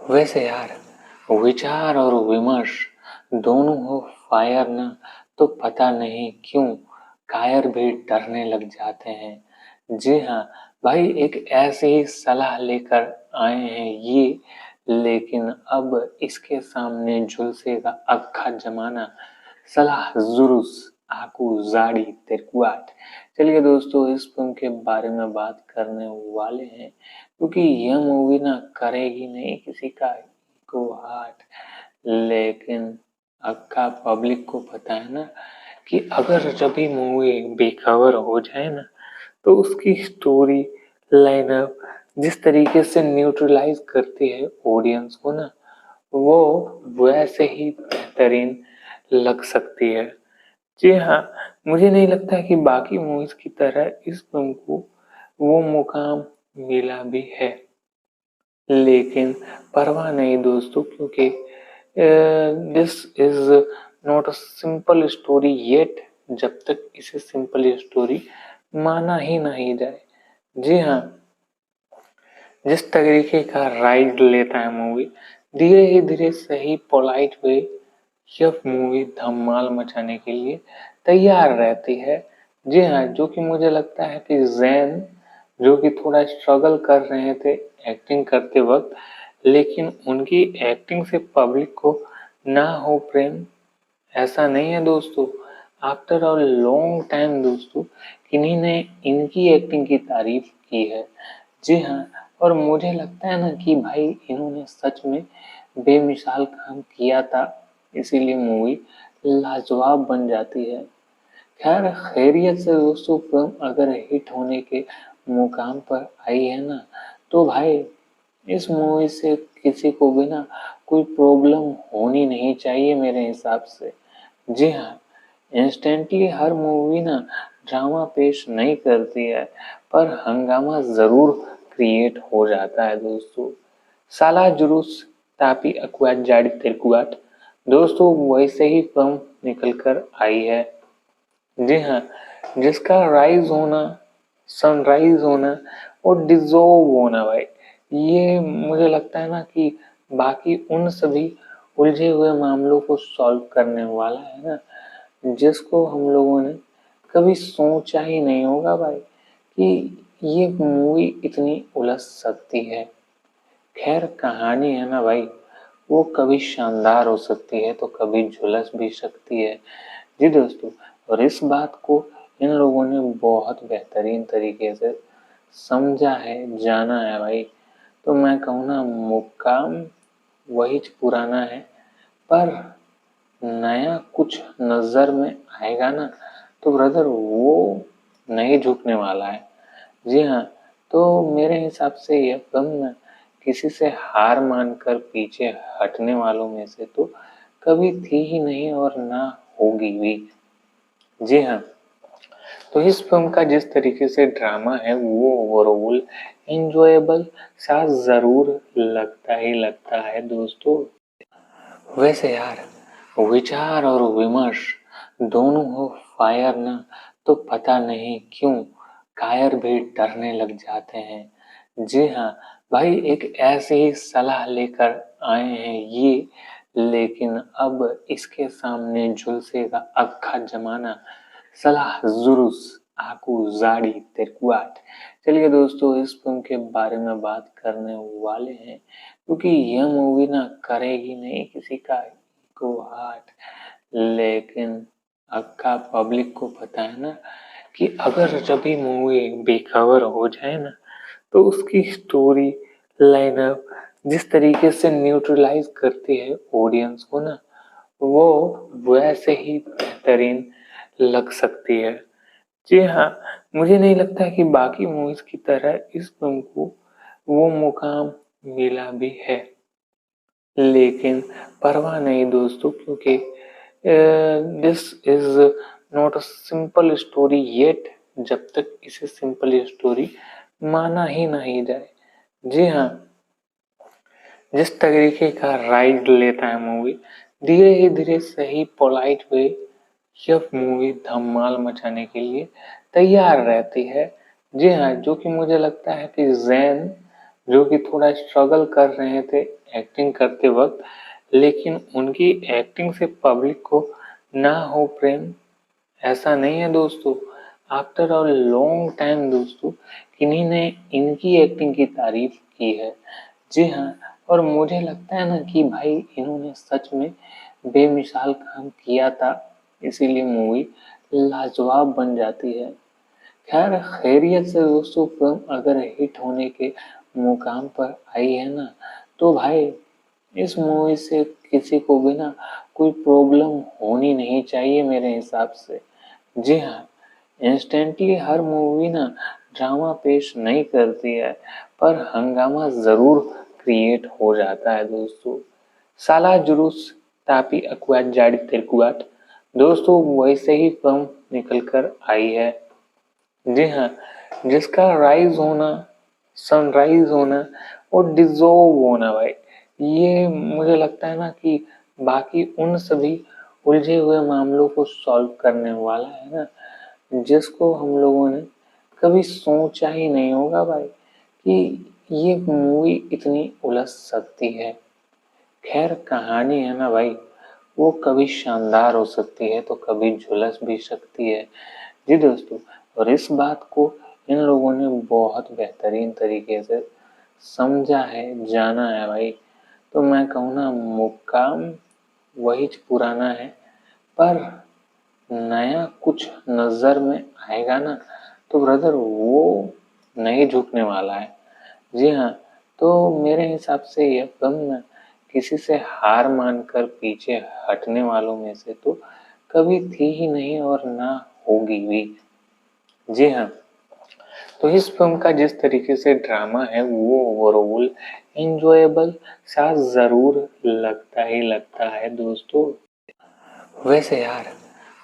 वैसे यार, विचार और विमर्श दोनों हो फायर ना, तो पता नहीं क्यों कायर भी डरने लग जाते हैं। जी हाँ भाई, एक ऐसी ही सलाह लेकर आए हैं ये, लेकिन अब इसके सामने झुलसेगा अक्खा जमाना। सलाह जुरुस आकू जाड़ी तिरकुआट। चलिए दोस्तों, इस फिल्म के बारे में बात करने वाले हैं, क्योंकि यह मूवी ना करेगी नहीं किसी का को हार्ट, लेकिन अक्का पब्लिक को पता है ना कि अगर जब भी मूवी बेखबर हो जाए ना, तो उसकी स्टोरी लाइनअप जिस तरीके से न्यूट्रलाइज करती है ऑडियंस को ना, वो वैसे ही बेहतरीन लग सकती है। जी हाँ, मुझे नहीं लगता कि बाकी मूवीज की तरह इस फिल्म को वो मुकाम मिला भी है, लेकिन परवाह नहीं दोस्तों, क्योंकि this is not a simple story yet, जब तक इसे सिंपल स्टोरी माना ही नहीं जाए। जी हाँ, जिस तरीके का राइड लेता है मूवी, धीरे धीरे सही पोलाइट वे, यह मूवी धमाल मचाने के लिए तैयार रहती है। जी हाँ, जो कि मुझे लगता है कि जैन जो कि थोड़ा स्ट्रगल कर रहे थे एक्टिंग करते वक्त, लेकिन उनकी एक्टिंग से पब्लिक को ना हो प्रेम, ऐसा नहीं है दोस्तों। आफ्टर अ लॉन्ग टाइम दोस्तों, किन्हीं ने इनकी एक्टिंग की तारीफ की है। जी हाँ, और मुझे लगता है ना कि भाई इन्होंने सच में बेमिसाल काम किया था, इसीलिए मूवी लाजवाब बन जाती है। खैर खैरियत से दोस्तों, फिल्म अगर हिट होने के मुकाम पर आई है ना, तो भाई इस मूवी से किसी को भी ना कोई प्रॉब्लम होनी नहीं चाहिए मेरे हिसाब से। जी हाँ, इंस्टेंटली हर मूवी ना ड्रामा पेश नहीं करती है, पर हंगामा जरूर क्रिएट हो जाता है दोस्तों। साला जुलूस तापी अकुआट जाड़ी तिरकुआट, दोस्तों वैसे ही फिल्म निकल कर आई है। जी हाँ, जिसका राइज होना, सनराइज होना और डिजोव होना भाई, ये मुझे लगता है ना कि बाकी उन सभी उलझे हुए मामलों को सॉल्व करने वाला है ना, जिसको हम लोगों ने कभी सोचा ही नहीं होगा भाई कि ये मूवी इतनी उलझ सकती है। खैर कहानी है ना भाई, वो कभी शानदार हो सकती है तो कभी झुलस भी सकती है। जी दोस्तों, और इस बात को इन लोगों ने बहुत बेहतरीन तरीके से समझा है, जाना है भाई। तो मैं कहूँ ना, मुकाम वही पुराना है, पर नया कुछ नजर में आएगा ना, तो ब्रदर वो नहीं झुकने वाला है। जी हाँ, तो मेरे हिसाब से यह फिल्म ना किसी से हार मानकर पीछे हटने वालों में से तो कभी थी ही नहीं और ना होगी भी। जी हाँ, तो इस फिल्म का जिस तरीके से ड्रामा है वो ओवरऑल एंजॉयबल सा जरूर लगता ही लगता है दोस्तों। वैसे यार, विचार और विमर्श दोनों हो फायर ना, तो पता नहीं क्यों कायर भी डरने लग जाते हैं। जी हाँ भाई, एक ऐसी ही सलाह लेकर आए हैं ये, लेकिन अब इसके सामने झुलसेगा अक्खा जमाना। सलाह जुरुस आकू जाड़ी तिरकुआट। चलिए दोस्तों, इस फिल्म के बारे में बात करने वाले हैं, क्योंकि यह मूवी ना करेगी नहीं किसी का को हार्ट, लेकिन अक्का पब्लिक को पता है ना कि अगर जब भी मूवी बेखबर हो जाए ना, तो उसकी स्टोरी लाइनअप जिस तरीके से न्यूट्रलाइज करती है ऑडियंस को ना, वो वैसे ही बेहतरीन लग सकती है। जी हाँ, मुझे नहीं लगता कि बाकी मूवीज की तरह इस फिल्म को वो मुकाम मिला भी है, लेकिन परवाह नहीं दोस्तों, क्योंकि this is not a simple story yet, जब तक इसे सिंपल स्टोरी माना ही नहीं जाए। जी हाँ, जिस तरीके का राइड लेता है मूवी, धीरे धीरे सही पोलाइट वे, यह मूवी धमाल मचाने के लिए तैयार रहती है। जी हाँ, जो कि मुझे लगता है कि जैन जो कि थोड़ा स्ट्रगल कर रहे थे एक्टिंग करते वक्त, लेकिन उनकी एक्टिंग से पब्लिक को ना हो प्रेम, ऐसा नहीं है दोस्तों। आफ्टर अ लॉन्ग टाइम दोस्तों, किन्हीं ने इनकी एक्टिंग की तारीफ की है। जी हाँ, और मुझे लगता है ना कि भाई इन्होंने सच में बेमिसाल काम किया था, इसीलिए मूवी लाजवाब बन जाती है। खैर खैरियत से दोस्तों, फिल्म अगर हिट होने के मुकाम पर आई है ना, तो भाई इस मूवी से किसी को भी ना कोई प्रॉब्लम होनी नहीं चाहिए मेरे हिसाब से। जी हाँ, इंस्टेंटली हर मूवी ना ड्रामा पेश नहीं करती है, पर हंगामा जरूर क्रिएट हो जाता है दोस्तों। साला जुलूस तापी अकुआट जाड़ी तिरकुआट, दोस्तों वैसे ही फिल्म निकल कर आई है। जी हाँ, जिसका राइज होना, सनराइज होना और डिजोल्व होना भाई, ये मुझे लगता है ना कि बाकी उन सभी उलझे हुए मामलों को सॉल्व करने वाला है ना, जिसको हम लोगों ने कभी सोचा ही नहीं होगा भाई कि ये मूवी इतनी उलझ सकती है। खैर कहानी है ना भाई, वो कभी शानदार हो सकती है तो कभी झुलस भी सकती है। जी दोस्तों, और इस बात को इन लोगों ने बहुत बेहतरीन तरीके से समझा है, जाना है भाई। तो मैं कहूँ ना, मुकाम वही पुराना है, पर नया कुछ नजर में आएगा ना, तो ब्रदर वो नहीं झुकने वाला है। जी हाँ, तो मेरे हिसाब से यह फिल्म ना किसी से हार मानकर पीछे हटने वालों में से तो कभी थी ही नहीं और ना होगी भी। जी हाँ, तो इस फिल्म का जिस तरीके से ड्रामा है वो ओवरऑल एंजॉयबल सा जरूर लगता ही लगता है दोस्तों। वैसे यार,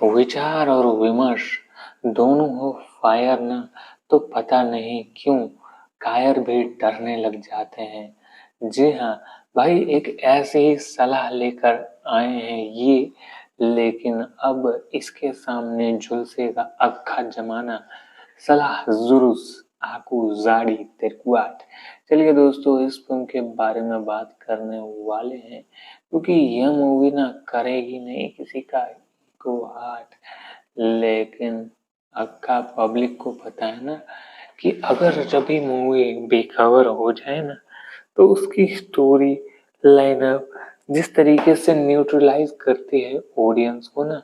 विचार और विमर्श दोनों हो फायर ना, तो पता नहीं क्यों कायर भी डरने लग जाते हैं। जी हाँ भाई, एक ऐसी ही सलाह लेकर आए हैं ये, लेकिन अब इसके सामने झुलसेगा अक्खा जमाना। सलाह जुरुस आकू जाड़ी तिरकुआट। चलिए दोस्तों, इस फिल्म के बारे में बात करने वाले हैं, क्योंकि यह मूवी ना करेगी नहीं किसी का को हार्ट, लेकिन अक्का पब्लिक को पता है ना कि अगर जब भी मूवी बेखबर हो जाए ना, तो उसकी स्टोरी लाइनअप जिस तरीके से न्यूट्रलाइज करती है ऑडियंस को ना,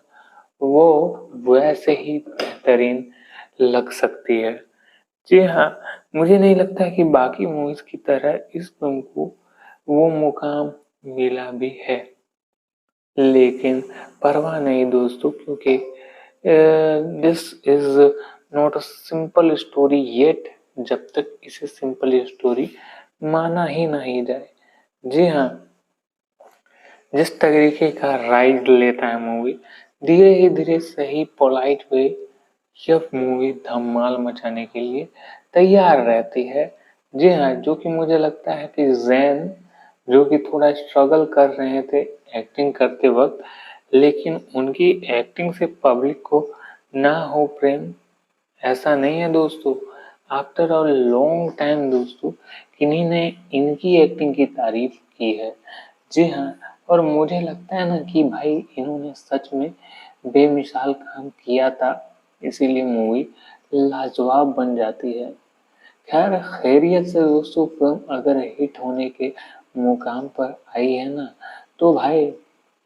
वो वैसे ही बेहतरीन लग सकती है। जी हाँ, मुझे नहीं लगता कि बाकी मूवीज की तरह इस फिल्म को वो मुकाम मिला भी है, लेकिन परवाह नहीं दोस्तों, क्योंकि this is not a simple story yet, जब तक इसे सिंपल स्टोरी माना ही नहीं जाए। जी हाँ, जिस तरीके का राइड लेता है मूवी, धीरे ही धीरे सही पोलाइट वे, यह मूवी धमाल मचाने के लिए तैयार रहती है। जी हाँ, जो कि मुझे लगता है कि जैन जो कि थोड़ा स्ट्रगल कर रहे थे एक्टिंग करते वक्त, लेकिन उनकी एक्टिंग से पब्लिक को ना हो प्रेम, ऐसा नहीं है दोस्तों। आफ्टर अ लॉन्ग टाइम दोस्तों, किन्हीं ने इनकी एक्टिंग की तारीफ की है। जी हाँ, और मुझे लगता है ना कि भाई इन्होंने सच में बेमिसाल काम किया था, इसीलिए मूवी लाजवाब बन जाती है। खैर खैरियत से दोस्तों, फिल्म अगर हिट होने के मुकाम पर आई है ना, तो भाई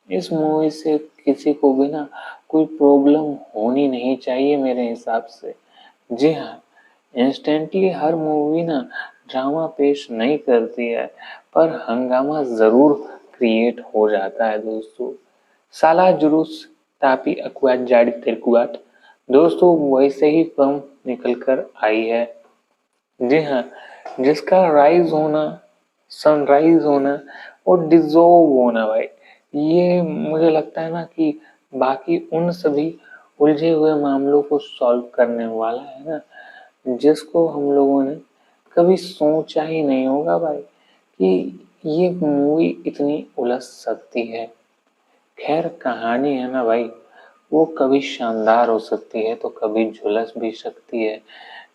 इस मूवी से किसी को भी ना कोई प्रॉब्लम होनी नहीं चाहिए मेरे हिसाब से। जी हाँ, इंस्टेंटली हर मूवी ना ड्रामा पेश नहीं करती है, पर हंगामा जरूर क्रिएट हो जाता है दोस्तों। साला जुलूस तापी अकुआट जाड़ी तिरकुआट, दोस्तों वैसे ही फिल्म निकल कर आई है। जी हाँ, जिसका राइज होना, सनराइज होना और डिजोल्व होना भाई, ये मुझे लगता है ना कि बाकी उन सभी उलझे हुए मामलों को सॉल्व करने वाला है ना, जिसको हम लोगों ने कभी सोचा ही नहीं होगा भाई कि ये मूवी इतनी उलझ सकती है। खैर कहानी है ना भाई, वो कभी शानदार हो सकती है तो कभी झुलस भी सकती है।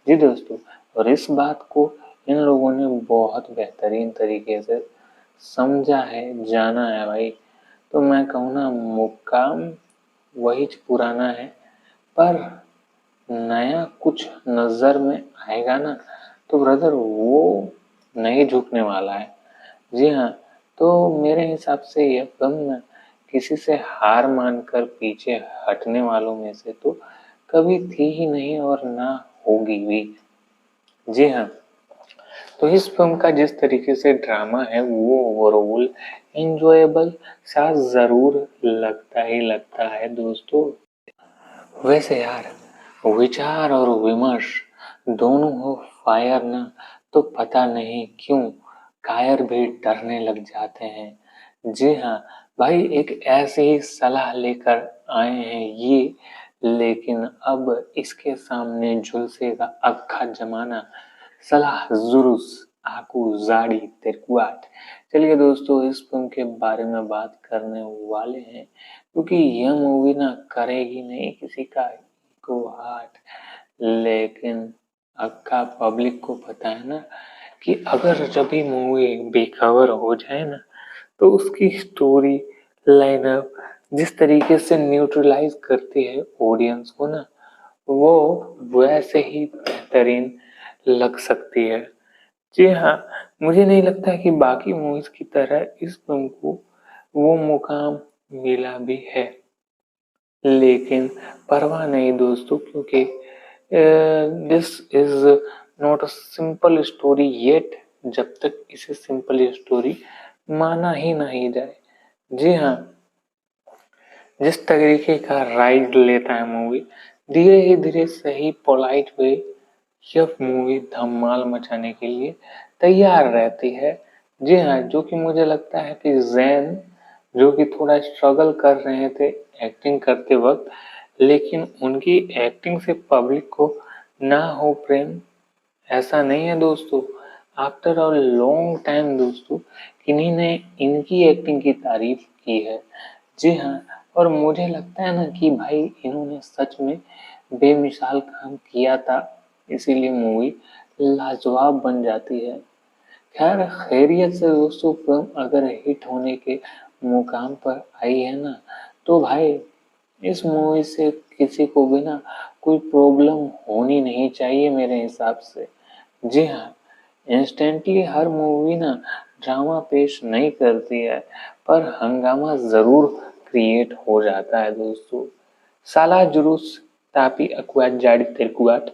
जी दोस्तों, और इस बात को इन लोगों ने बहुत बेहतरीन तरीके से समझा है, जाना है भाई, तो मैं कहूँ ना मुकाम वही पुराना है, पर नया कुछ नजर में आएगा ना तो ब्रदर वो नहीं झुकने वाला है। जी हाँ, तो मेरे हिसाब से यह फिल्म ना किसी से हार मानकर पीछे हटने वालों में से तो कभी थी ही नहीं और ना होगी भी। जी हाँ, तो इस फिल्म का जिस तरीके से ड्रामा है वो ओवरऑल एंजॉयबल सा जरूर लगता ही लगता है दोस्तों। वैसे यार, विचार और विमर्श दोनों हो फायर ना तो पता नहीं क्यों कायर भी डरने लग जाते हैं। जी हाँ भाई, एक ऐसी ही सलाह लेकर आए हैं ये, लेकिन अब इसके सामने झुलसेगा अक्खा जमाना। सलाह जुरुस आकू जाड़ी तिरकुआट। चलिए दोस्तों, इस फिल्म के बारे में बात करने वाले हैं, क्योंकि यह मूवी ना करेगी नहीं किसी का को हार्ट, लेकिन अक्का पब्लिक को पता है ना कि अगर जब भी मूवी बेखबर हो जाए ना तो उसकी स्टोरी लाइनअप जिस तरीके से न्यूट्रलाइज करती है ऑडियंस को ना, वो वैसे ही बेहतरीन लग सकती है। जी हाँ, मुझे नहीं लगता कि बाकी मूवीज की तरह इस फिल्म को वो मुकाम मिला भी है, लेकिन परवाह नहीं दोस्तों, क्योंकि this is not a simple story yet, जब तक इसे सिंपल स्टोरी माना ही नहीं जाए। जी हाँ, जिस तरीके का राइड लेता है मूवी, धीरे धीरे सही पोलाइट वे, यह मूवी धमाल मचाने के लिए तैयार रहती है। जी हाँ, जो कि मुझे लगता है कि जैन जो कि थोड़ा स्ट्रगल कर रहे थे एक्टिंग करते वक्त, लेकिन उनकी एक्टिंग से पब्लिक को ना हो प्रेम, ऐसा नहीं है दोस्तों। आफ्टर अ लॉन्ग टाइम दोस्तों, किन्हीं ने इनकी एक्टिंग की तारीफ की है। जी हाँ, और मुझे लगता है ना कि भाई इन्होंने सच में बेमिसाल काम किया था, इसीलिए मूवी लाजवाब बन जाती है। खैर खैरियत से दोस्तों, फिल्म अगर हिट होने के मुकाम पर आई है ना, तो भाई इस मूवी से किसी को भी ना कोई प्रॉब्लम होनी नहीं चाहिए मेरे हिसाब से। जी हाँ, इंस्टेंटली हर मूवी ना ड्रामा पेश नहीं करती है, पर हंगामा जरूर क्रिएट हो जाता है दोस्तों। साला जुलूस तापी अकुआट जाड़ी तिरकुआट,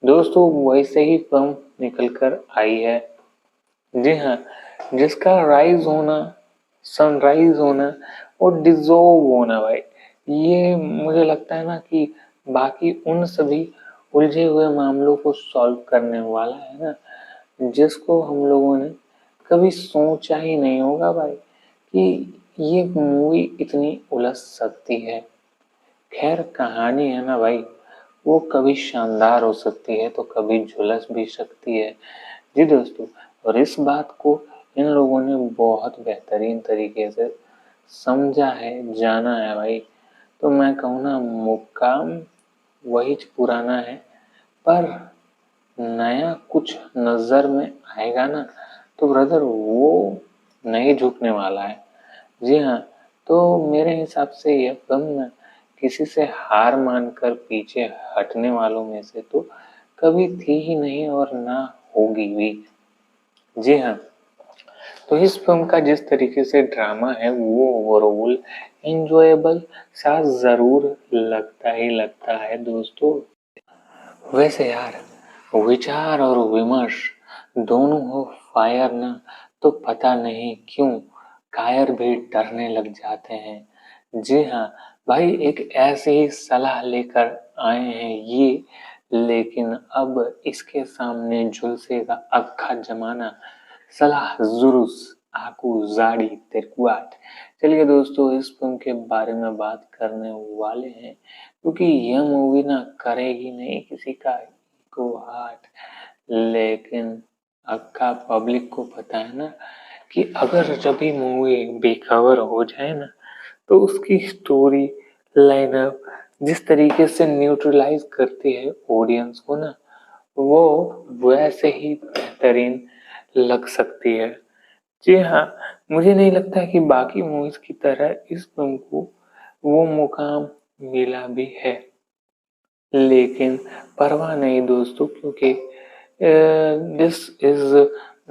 दोस्तों वैसे ही फिल्म निकल कर आई है। जी हाँ, जिसका राइज होना, सनराइज होना और डिजोव होना भाई, ये मुझे लगता है ना कि बाकी उन सभी उलझे हुए मामलों को सॉल्व करने वाला है ना, जिसको हम लोगों ने कभी सोचा ही नहीं होगा भाई कि ये मूवी इतनी उलझ सकती है। खैर कहानी है ना भाई, वो कभी शानदार हो सकती है तो कभी झुलस भी सकती है। जी दोस्तों, और इस बात को इन लोगों ने बहुत बेहतरीन तरीके से समझा है, जाना है भाई, तो मैं कहूँ ना मुकाम वही पुराना है, पर नया कुछ नजर में आएगा ना तो ब्रदर वो नहीं झुकने वाला है। जी हाँ, तो मेरे हिसाब से यह फिल्म ना किसी से हार मानकर पीछे हटने वालों में से तो कभी थी ही नहीं और ना होगी भी। जी हाँ, तो इस फिल्म का जिस तरीके से ड्रामा है वो ओवरऑल एंजॉयबल सा जरूर लगता ही लगता है दोस्तों। वैसे यार, विचार और विमर्श दोनों हो फायर ना तो पता नहीं क्यों कायर भी डरने लग जाते हैं। जी हाँ भाई, एक ऐसी ही सलाह लेकर आए हैं ये, लेकिन अब इसके सामने झुलसेगा अक्खा जमाना। सलाह जुरुस आकू जाड़ी तिरकुआट। चलिए दोस्तों, इस फिल्म के बारे में बात करने वाले हैं, क्योंकि यह मूवी ना करेगी नहीं किसी का को हार्ट, लेकिन अक्का पब्लिक को पता है ना कि अगर जब भी मूवी बेखबर हो जाए ना तो उसकी स्टोरी लाइनअप जिस तरीके से न्यूट्रलाइज करती है ऑडियंस को ना, वो वैसे ही बेहतरीन लग सकती है। जी हाँ, मुझे नहीं लगता कि बाकी मूवीज़ की तरह इस फ़िल्म को वो मुकाम मिला भी है। लेकिन परवाह नहीं दोस्तों, क्योंकि this is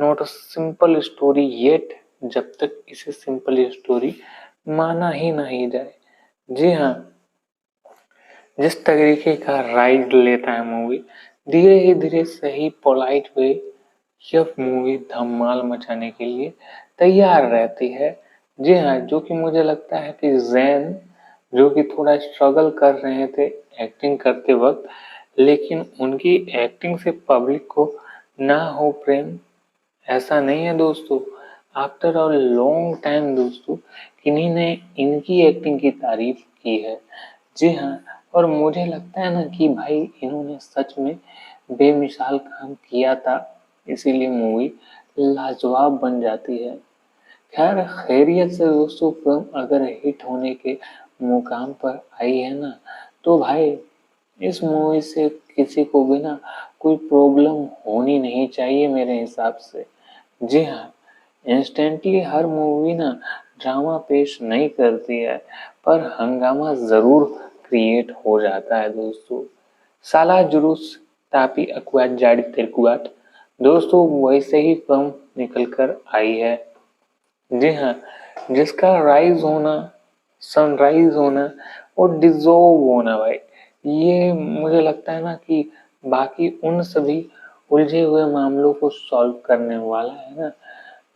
not a simple story yet, जब तक इसे सिंपल स्टोरी माना ही नहीं जाए। जी हाँ, जिस तरीके का राइड लेता है मूवी, धीरे ही धीरे सही पोलाइट वे, यह मूवी धमाल मचाने के लिए तैयार रहती है। जी हाँ, जो कि मुझे लगता है कि जैन, जो कि थोड़ा स्ट्रगल कर रहे थे एक्टिंग करते वक्त, लेकिन उनकी एक्टिंग से पब्लिक को ना हो प्रेम, ऐसा नहीं है दोस्तों। आफ्टर अ लॉन्ग टाइम दोस्तों, किन्हीं ने इनकी एक्टिंग की तारीफ की है। जी हाँ, और मुझे लगता है ना कि भाई इन्होंने सच में बेमिसाल काम किया था, इसीलिए मूवी लाजवाब बन जाती है। खैर खैरियत से दोस्तों, फिल्म अगर हिट होने के मुकाम पर आई है ना, तो भाई इस मूवी से किसी को भी ना कोई प्रॉब्लम होनी नहीं चाहिए मेरे हिसाब से। जी हाँ, इंस्टेंटली हर मूवी ना ड्रामा पेश नहीं करती है, पर हंगामा जरूर क्रिएट हो जाता है दोस्तों। साला जुलूस तापी अकुआट जाड़ी तिरकुआट, दोस्तों वैसे ही फिल्म निकल कर आई है। जी हाँ, जिसका राइज होना, सनराइज होना और डिजोव होना भाई, ये मुझे लगता है ना कि बाकी उन सभी उलझे हुए मामलों को सॉल्व करने वाला है ना,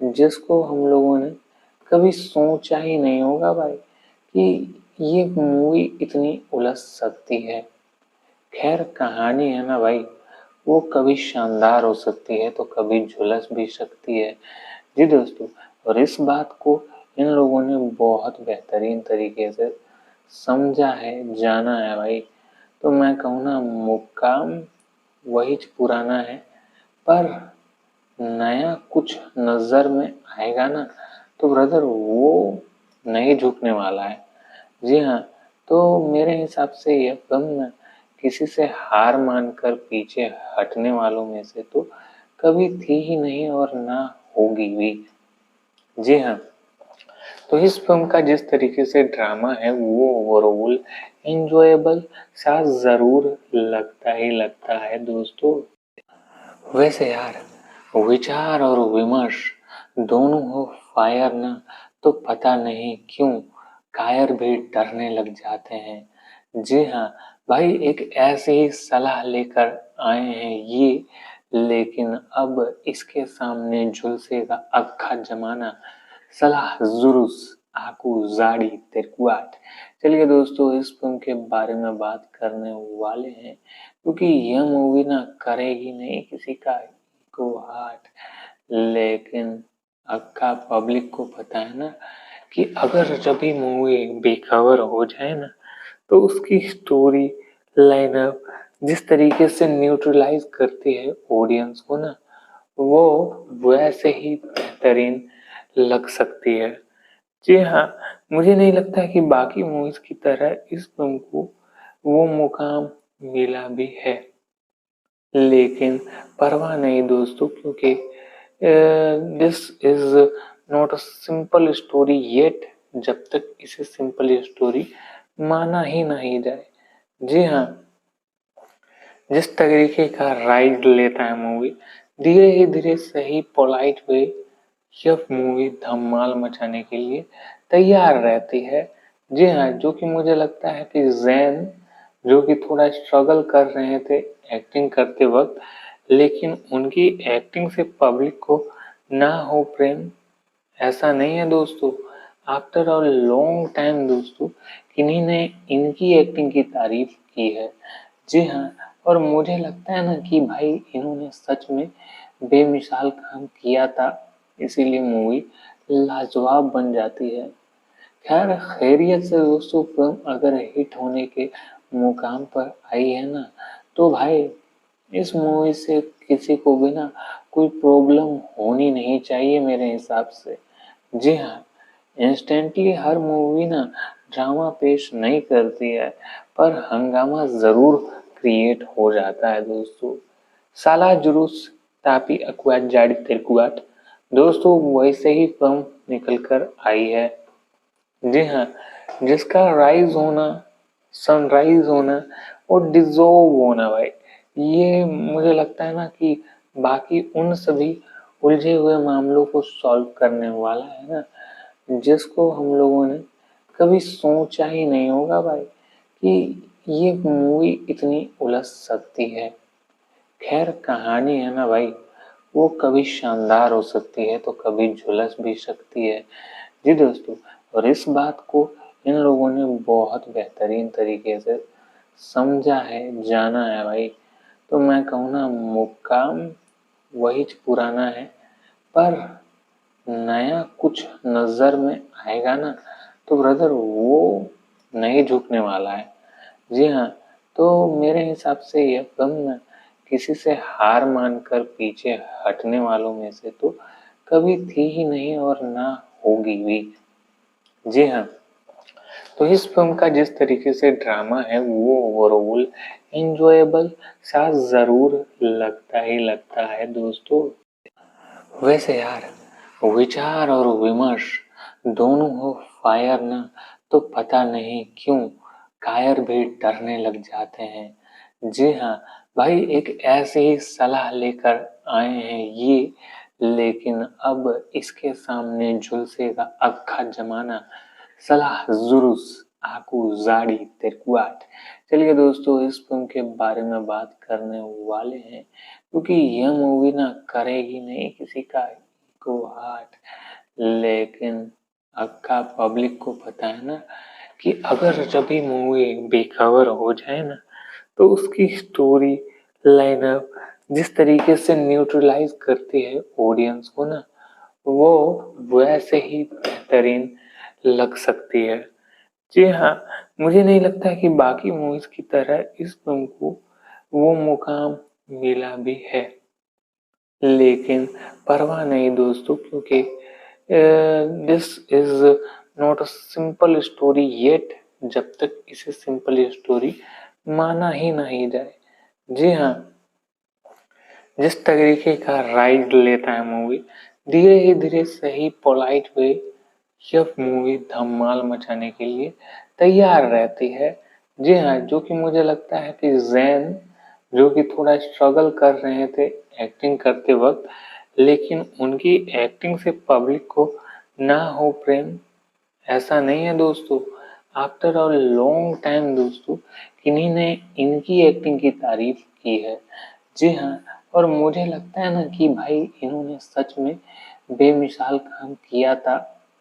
जिसको हम लोगों ने कभी सोचा ही नहीं होगा भाई कि ये मूवी इतनी उलझ सकती है। खैर कहानी है ना भाई, वो कभी शानदार हो सकती है तो कभी झुलस भी सकती है। जी दोस्तों, और इस बात को इन लोगों ने बहुत बेहतरीन तरीके से समझा है, जाना है भाई। तो मैं कहूँ ना, मुकाम वही पुराना है, पर नया कुछ नजर में आएगा ना, तो ब्रदर वो नहीं झुकने वाला है। जी हाँ, तो मेरे हिसाब से यह फिल्म ना किसी से हार मानकर पीछे हटने वालों में से तो कभी थी ही नहीं और ना होगी भी। जी हाँ, तो इस फिल्म का जिस तरीके से ड्रामा है वो ओवरऑल एंजॉयबल सा जरूर लगता ही लगता है दोस्तों। वैसे यार, विचार और विमर्श दोनों हो फायर ना, तो पता नहीं क्यों कायर भी डरने लग जाते हैं। जी हाँ भाई, एक ऐसी ही सलाह लेकर आए हैं ये, लेकिन अब इसके सामने झुलसेगा अक्खा जमाना। सलाह जुरुस आकू जाड़ी तिरकुआट। चलिए दोस्तों, इस फिल्म के बारे में बात करने वाले हैं, क्योंकि यह मूवी ना करेगी नहीं किसी का को हार्ट, लेकिन अक्का पब्लिक को पता है ना कि अगर जब भी मूवी बेखबर हो जाए ना, तो उसकी स्टोरी लाइनअप जिस तरीके से न्यूट्रलाइज करती है ऑडियंस को ना, वो वैसे ही बेहतरीन लग सकती है। जी हाँ, मुझे नहीं लगता कि बाकी मूवीज की तरह इस फिल्म को वो मुकाम मिला भी है। लेकिन परवाह नहीं दोस्तों, क्योंकि this is not a simple story yet, जब तक इसे सिंपल स्टोरी माना ही नहीं जाए। जी हाँ, जिस तरीके का राइड लेता है मूवी, धीरे ही धीरे सही पोलाइट वे, यह मूवी धमाल मचाने के लिए तैयार रहती है। जी हाँ, जो कि मुझे लगता है कि जैन, जो कि थोड़ा स्ट्रगल कर रहे थे एक्टिंग करते वक्त, लेकिन उनकी एक्टिंग से पब्लिक को ना हो प्रेम, ऐसा नहीं है दोस्तों। आफ्टर अ लॉन्ग टाइम दोस्तों, किन्हीं ने इनकी एक्टिंग की तारीफ की है। जी हाँ, और मुझे लगता है ना कि भाई इन्होंने सच में बेमिसाल काम किया था, इसीलिए मूवी लाजवाब बन जाती है। खैर खैरियत से दोस्तों, फिल्म अगर हिट होने के मुकाम पर आई है ना, तो भाई इस मूवी से किसी को भी ना कोई प्रॉब्लम होनी नहीं चाहिए मेरे हिसाब से। जी हाँ, इंस्टेंटली हर मूवी ना ड्रामा पेश नहीं करती है, पर हंगामा जरूर क्रिएट हो जाता है दोस्तों। साला जुलूस तापी अकुआट जाड़ी तिरकुआट, दोस्तों वैसे ही फिल्म निकल कर आई है। जी हाँ, जिसका राइज होना, सनराइज होना और डिजोल्व होना भाई, ये मुझे लगता है ना कि बाकी उन सभी उलझे हुए मामलों को सॉल्व करने वाला है ना, जिसको हम लोगों ने कभी सोचा ही नहीं होगा भाई कि ये मूवी इतनी उलझ सकती है। खैर कहानी है ना भाई, वो कभी शानदार हो सकती है तो कभी झुलस भी सकती है। जी दोस्तों, और इस बात को इन लोगों ने बहुत बेहतरीन तरीके से समझा है, जाना है भाई। तो मैं कहूँ ना, मुकाम वही पुराना है, पर नया कुछ नजर में आएगा ना तो ब्रदर वो नहीं झुकने वाला है। जी हाँ, तो मेरे हिसाब से यह फिल्म ना किसी से हार मानकर पीछे हटने वालों में से तो कभी थी ही नहीं और ना होगी भी। जी हाँ, तो इस फिल्म का जिस तरीके से ड्रामा है वो ओवरऑल एंजॉयबल सा जरूर लगता ही लगता है दोस्तों। वैसे यार, विचार और विमर्श दोनों हो फायर ना तो पता नहीं क्यों कायर भी डरने लग जाते हैं। जी हाँ भाई, एक ऐसी ही सलाह लेकर आए हैं ये, लेकिन अब इसके सामने झुलसेगा अक्खा जमाना। सलाह जुरुस आकू जाड़ी तिरकुआट। चलिए दोस्तों, इस फिल्म के बारे में बात करने वाले हैं, क्योंकि यह मूवी ना करेगी नहीं किसी का को हार्ट, लेकिन अक्का पब्लिक को पता है ना कि अगर जब भी मूवी बेखबर हो जाए ना तो उसकी स्टोरी लाइनअप जिस तरीके से न्यूट्रलाइज करती है ऑडियंस को ना, वो वैसे ही बेहतरीन लग सकती है। जी हाँ, मुझे नहीं लगता कि बाकी मूवीज की तरह इस फिल्म को वो मुकाम मिला भी है, लेकिन परवाह नहीं दोस्तों, क्योंकि this is not a simple story yet, जब तक इसे सिंपल स्टोरी माना ही नहीं जाए। जी हाँ, जिस तरीके का राइड लेता है मूवी, धीरे धीरे सही पोलाइट वे, यह मूवी धमाल मचाने के लिए तैयार रहती है। जी हाँ, जो कि मुझे लगता है कि जैन जो कि थोड़ा स्ट्रगल कर रहे थे एक्टिंग करते वक्त, लेकिन उनकी एक्टिंग से पब्लिक को ना हो प्रेम, ऐसा नहीं है दोस्तों। आफ्टर अ लॉन्ग टाइम दोस्तों, किन्हीं ने इनकी एक्टिंग की तारीफ की है। जी हाँ, और मुझे लगता है ना कि भाई इन्होंने सच में बेमिसाल काम किया था,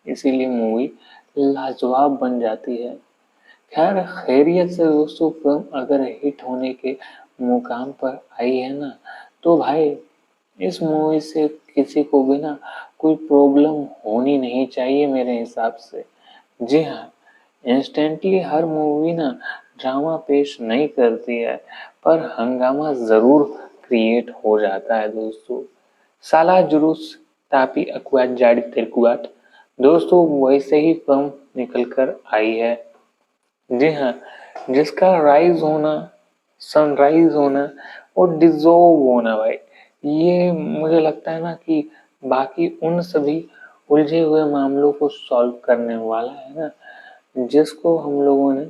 इसीलिए मूवी लाजवाब बन जाती है। खैर खैरियत से दोस्तों, फिल्म अगर हिट होने के मुकाम पर आई है ना, तो भाई इस मूवी से किसी को भी ना कोई प्रॉब्लम होनी नहीं चाहिए मेरे हिसाब से। जी हाँ, इंस्टेंटली हर मूवी ना ड्रामा पेश नहीं करती है, पर हंगामा जरूर क्रिएट हो जाता है दोस्तों। साला जुलूस तापी अकुआट जाड़ी तिरकुआट। दोस्तों वैसे ही फिल्म निकल कर आई है। जी हाँ, जिसका राइज होना, सनराइज होना और डिजोल्व होना भाई, ये मुझे लगता है ना कि बाकी उन सभी उलझे हुए मामलों को सॉल्व करने वाला है ना, जिसको हम लोगों ने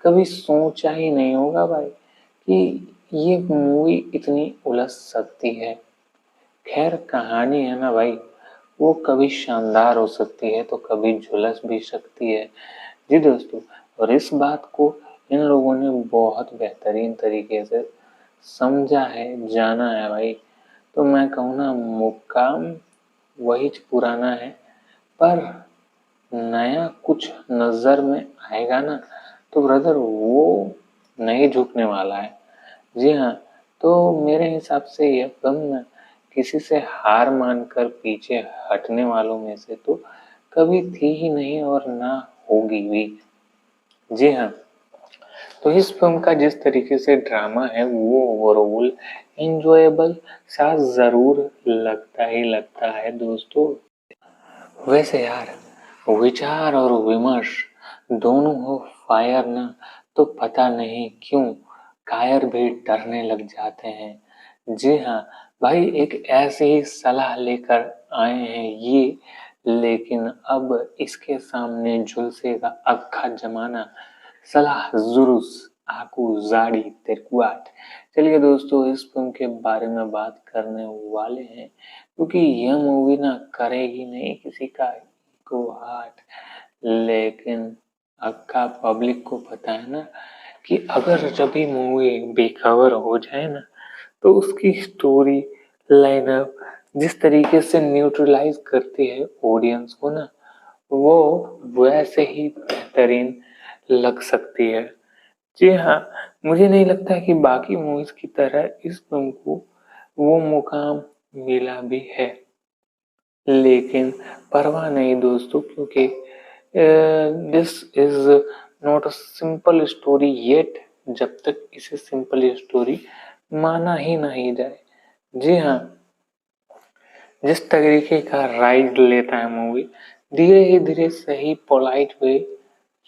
कभी सोचा ही नहीं होगा भाई कि ये मूवी इतनी उलझ सकती है। खैर कहानी है ना भाई, वो कभी शानदार हो सकती है तो कभी झुलस भी सकती है। जी दोस्तों, और इस बात को इन लोगों ने बहुत बेहतरीन तरीके से समझा है, जाना है भाई। तो मैं कहूँ ना, मुकाम वही पुराना है, पर नया कुछ नजर में आएगा ना तो ब्रदर वो नहीं झुकने वाला है। जी हाँ, तो मेरे हिसाब से यह फिल्म ना किसी से हार मानकर पीछे हटने वालों में से तो कभी थी ही नहीं और ना होगी भी। जी हाँ, तो इस फिल्म का जिस तरीके से ड्रामा है वो ओवरऑल एंजॉयबल सा जरूर लगता ही लगता है दोस्तों। वैसे यार, विचार और विमर्श दोनों हो फायर ना तो पता नहीं क्यों कायर भी डरने लग जाते हैं। जी हाँ भाई, एक ऐसी ही सलाह लेकर आए हैं ये, लेकिन अब इसके सामने झुलसेगा अक्खा जमाना, सलाह जुरुस आकू जाड़ी तिरकुआट। चलिए दोस्तों, इस फिल्म के बारे में बात करने वाले हैं, क्योंकि यह मूवी ना करेगी नहीं किसी का को हार्ट, लेकिन अक्खा पब्लिक को पता है ना कि अगर जब भी मूवी बेखबर हो जाए ना, तो उसकी स्टोरी लाइनअप जिस तरीके से न्यूट्रलाइज करती है ऑडियंस को ना, वो वैसे ही बेहतरीन लग सकती है। जी हाँ, मुझे नहीं लगता कि बाकी मूवीज की तरह इस फिल्म को वो मुकाम मिला भी है, लेकिन परवाह नहीं दोस्तों, क्योंकि this is not a simple story yet, जब तक इसे सिंपल स्टोरी माना ही नहीं जाए। जी हाँ, जिस तरीके का राइड लेता है मूवी, धीरे ही धीरे सही पोलाइट वे,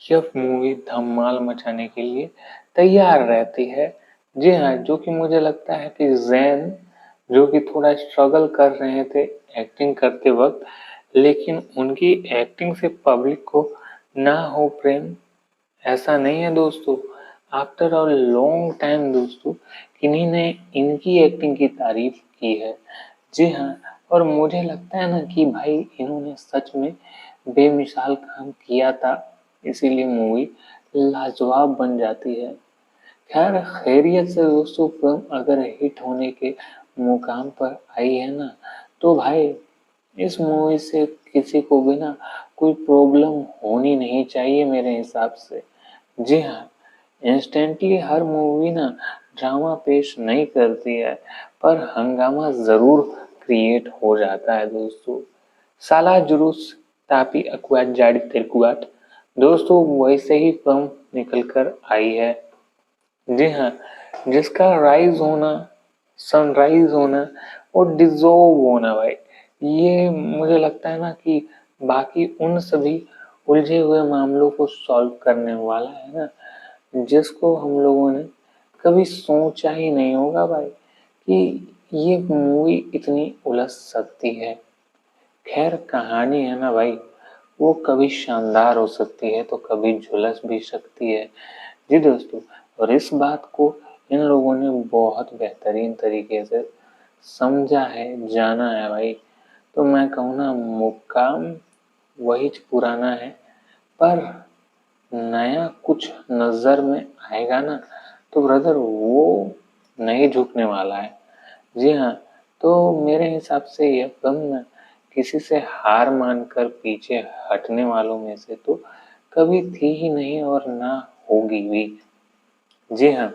यह मूवी धमाल मचाने के लिए तैयार रहती है। जी हाँ, जो कि मुझे लगता है कि जैन जो कि थोड़ा स्ट्रगल कर रहे थे एक्टिंग करते वक्त, लेकिन उनकी एक्टिंग से पब्लिक को ना हो प्रेम, ऐसा नहीं है दोस्तों। आफ्टर अ लॉन्ग टाइम दोस्तों, किन्हीं ने इनकी एक्टिंग की तारीफ की है। जी हाँ, और मुझे लगता है ना कि भाई इन्होंने सच में बेमिसाल काम किया था, इसीलिए मूवी लाजवाब बन जाती है। खैर खैरियत से दोस्तों, फिल्म अगर हिट होने के मुकाम पर आई है ना, तो भाई इस मूवी से किसी को भी ना कोई प्रॉब्लम होनी नहीं चाहिए मेरे हिसाब से। जी हाँ, इंस्टेंटली हर मूवी ना ड्रामा पेश नहीं करती है, पर हंगामा जरूर क्रिएट हो जाता है दोस्तों। साला जुलूस तापी अकुआट जाड़ी तिरकुआट, दोस्तों वैसे ही फिल्म निकल कर आई है। जी हाँ, जिसका राइज होना, सनराइज होना और डिजोल्व होना भाई, ये मुझे लगता है ना कि बाकी उन सभी उलझे हुए मामलों को सॉल्व करने वाला है ना, जिसको हम लोगों ने कभी सोचा ही नहीं होगा भाई कि ये मूवी इतनी उलझ सकती है। खैर कहानी है ना भाई, वो कभी शानदार हो सकती है तो कभी झुलस भी सकती है। जी दोस्तों, और इस बात को इन लोगों ने बहुत बेहतरीन तरीके से समझा है, जाना है भाई। तो मैं कहूँ ना, मुकाम वही पुराना है, पर नया कुछ नजर में आएगा ना, तो ब्रदर वो नहीं झुकने वाला है। जी हाँ, तो मेरे हिसाब से यह फिल्म न किसी से हार मानकर पीछे हटने वालों में से तो कभी थी ही नहीं और ना होगी भी। जी हाँ,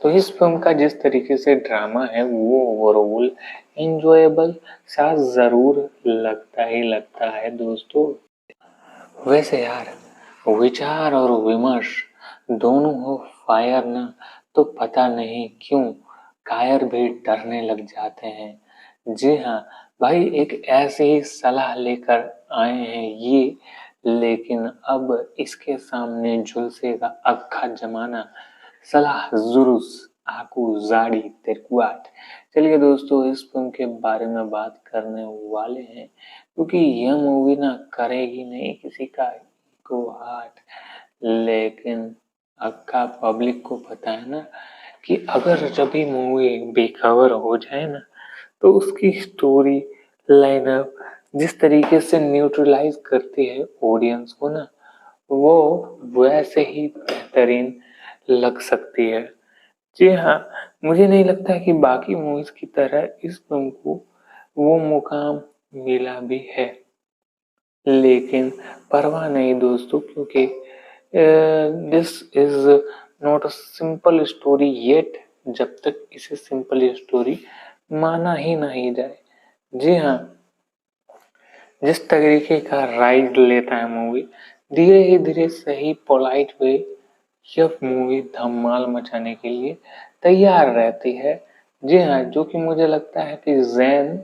तो इस फिल्म का जिस तरीके से ड्रामा है वो ओवरऑल एंजॉयबल सा जरूर लगता ही लगता है दोस्तों। वैसे यार, विचार और विमर्श दोनों हो फायर ना, तो पता नहीं क्यों कायर भी डरने लग जाते हैं। जी हाँ भाई, एक ऐसी ही सलाह लेकर आए हैं ये, लेकिन अब इसके सामने झुलसेगा अक्खा जमाना, सलाह जुरुस आकू जाड़ी तिरकुआट। चलिए दोस्तों, इस फिल्म के बारे में बात करने वाले हैं, क्योंकि यह मूवी ना करेगी नहीं किसी का को हार्ट, लेकिन अक्खा पब्लिक को पता है ना कि अगर जब भी मूवी बेखबर हो जाए ना, तो उसकी स्टोरी लाइनअप जिस तरीके से न्यूट्रलाइज करती है ऑडियंस को ना, वो वैसे ही बेहतरीन लग सकती है। जी हाँ, मुझे नहीं लगता कि बाकी मूवीज की तरह इस फिल्म को वो मुकाम मिला भी है, लेकिन परवाह नहीं दोस्तों, क्योंकि this is not a simple story yet, जब तक इसे सिंपल स्टोरी माना ही नहीं जाए। जी हाँ, जिस तरीके का राइड लेता है मूवी, धीरे ही धीरे सही पोलाइट वे, यह मूवी धमाल मचाने के लिए तैयार रहती है। जी हाँ, जो कि मुझे लगता है कि जैन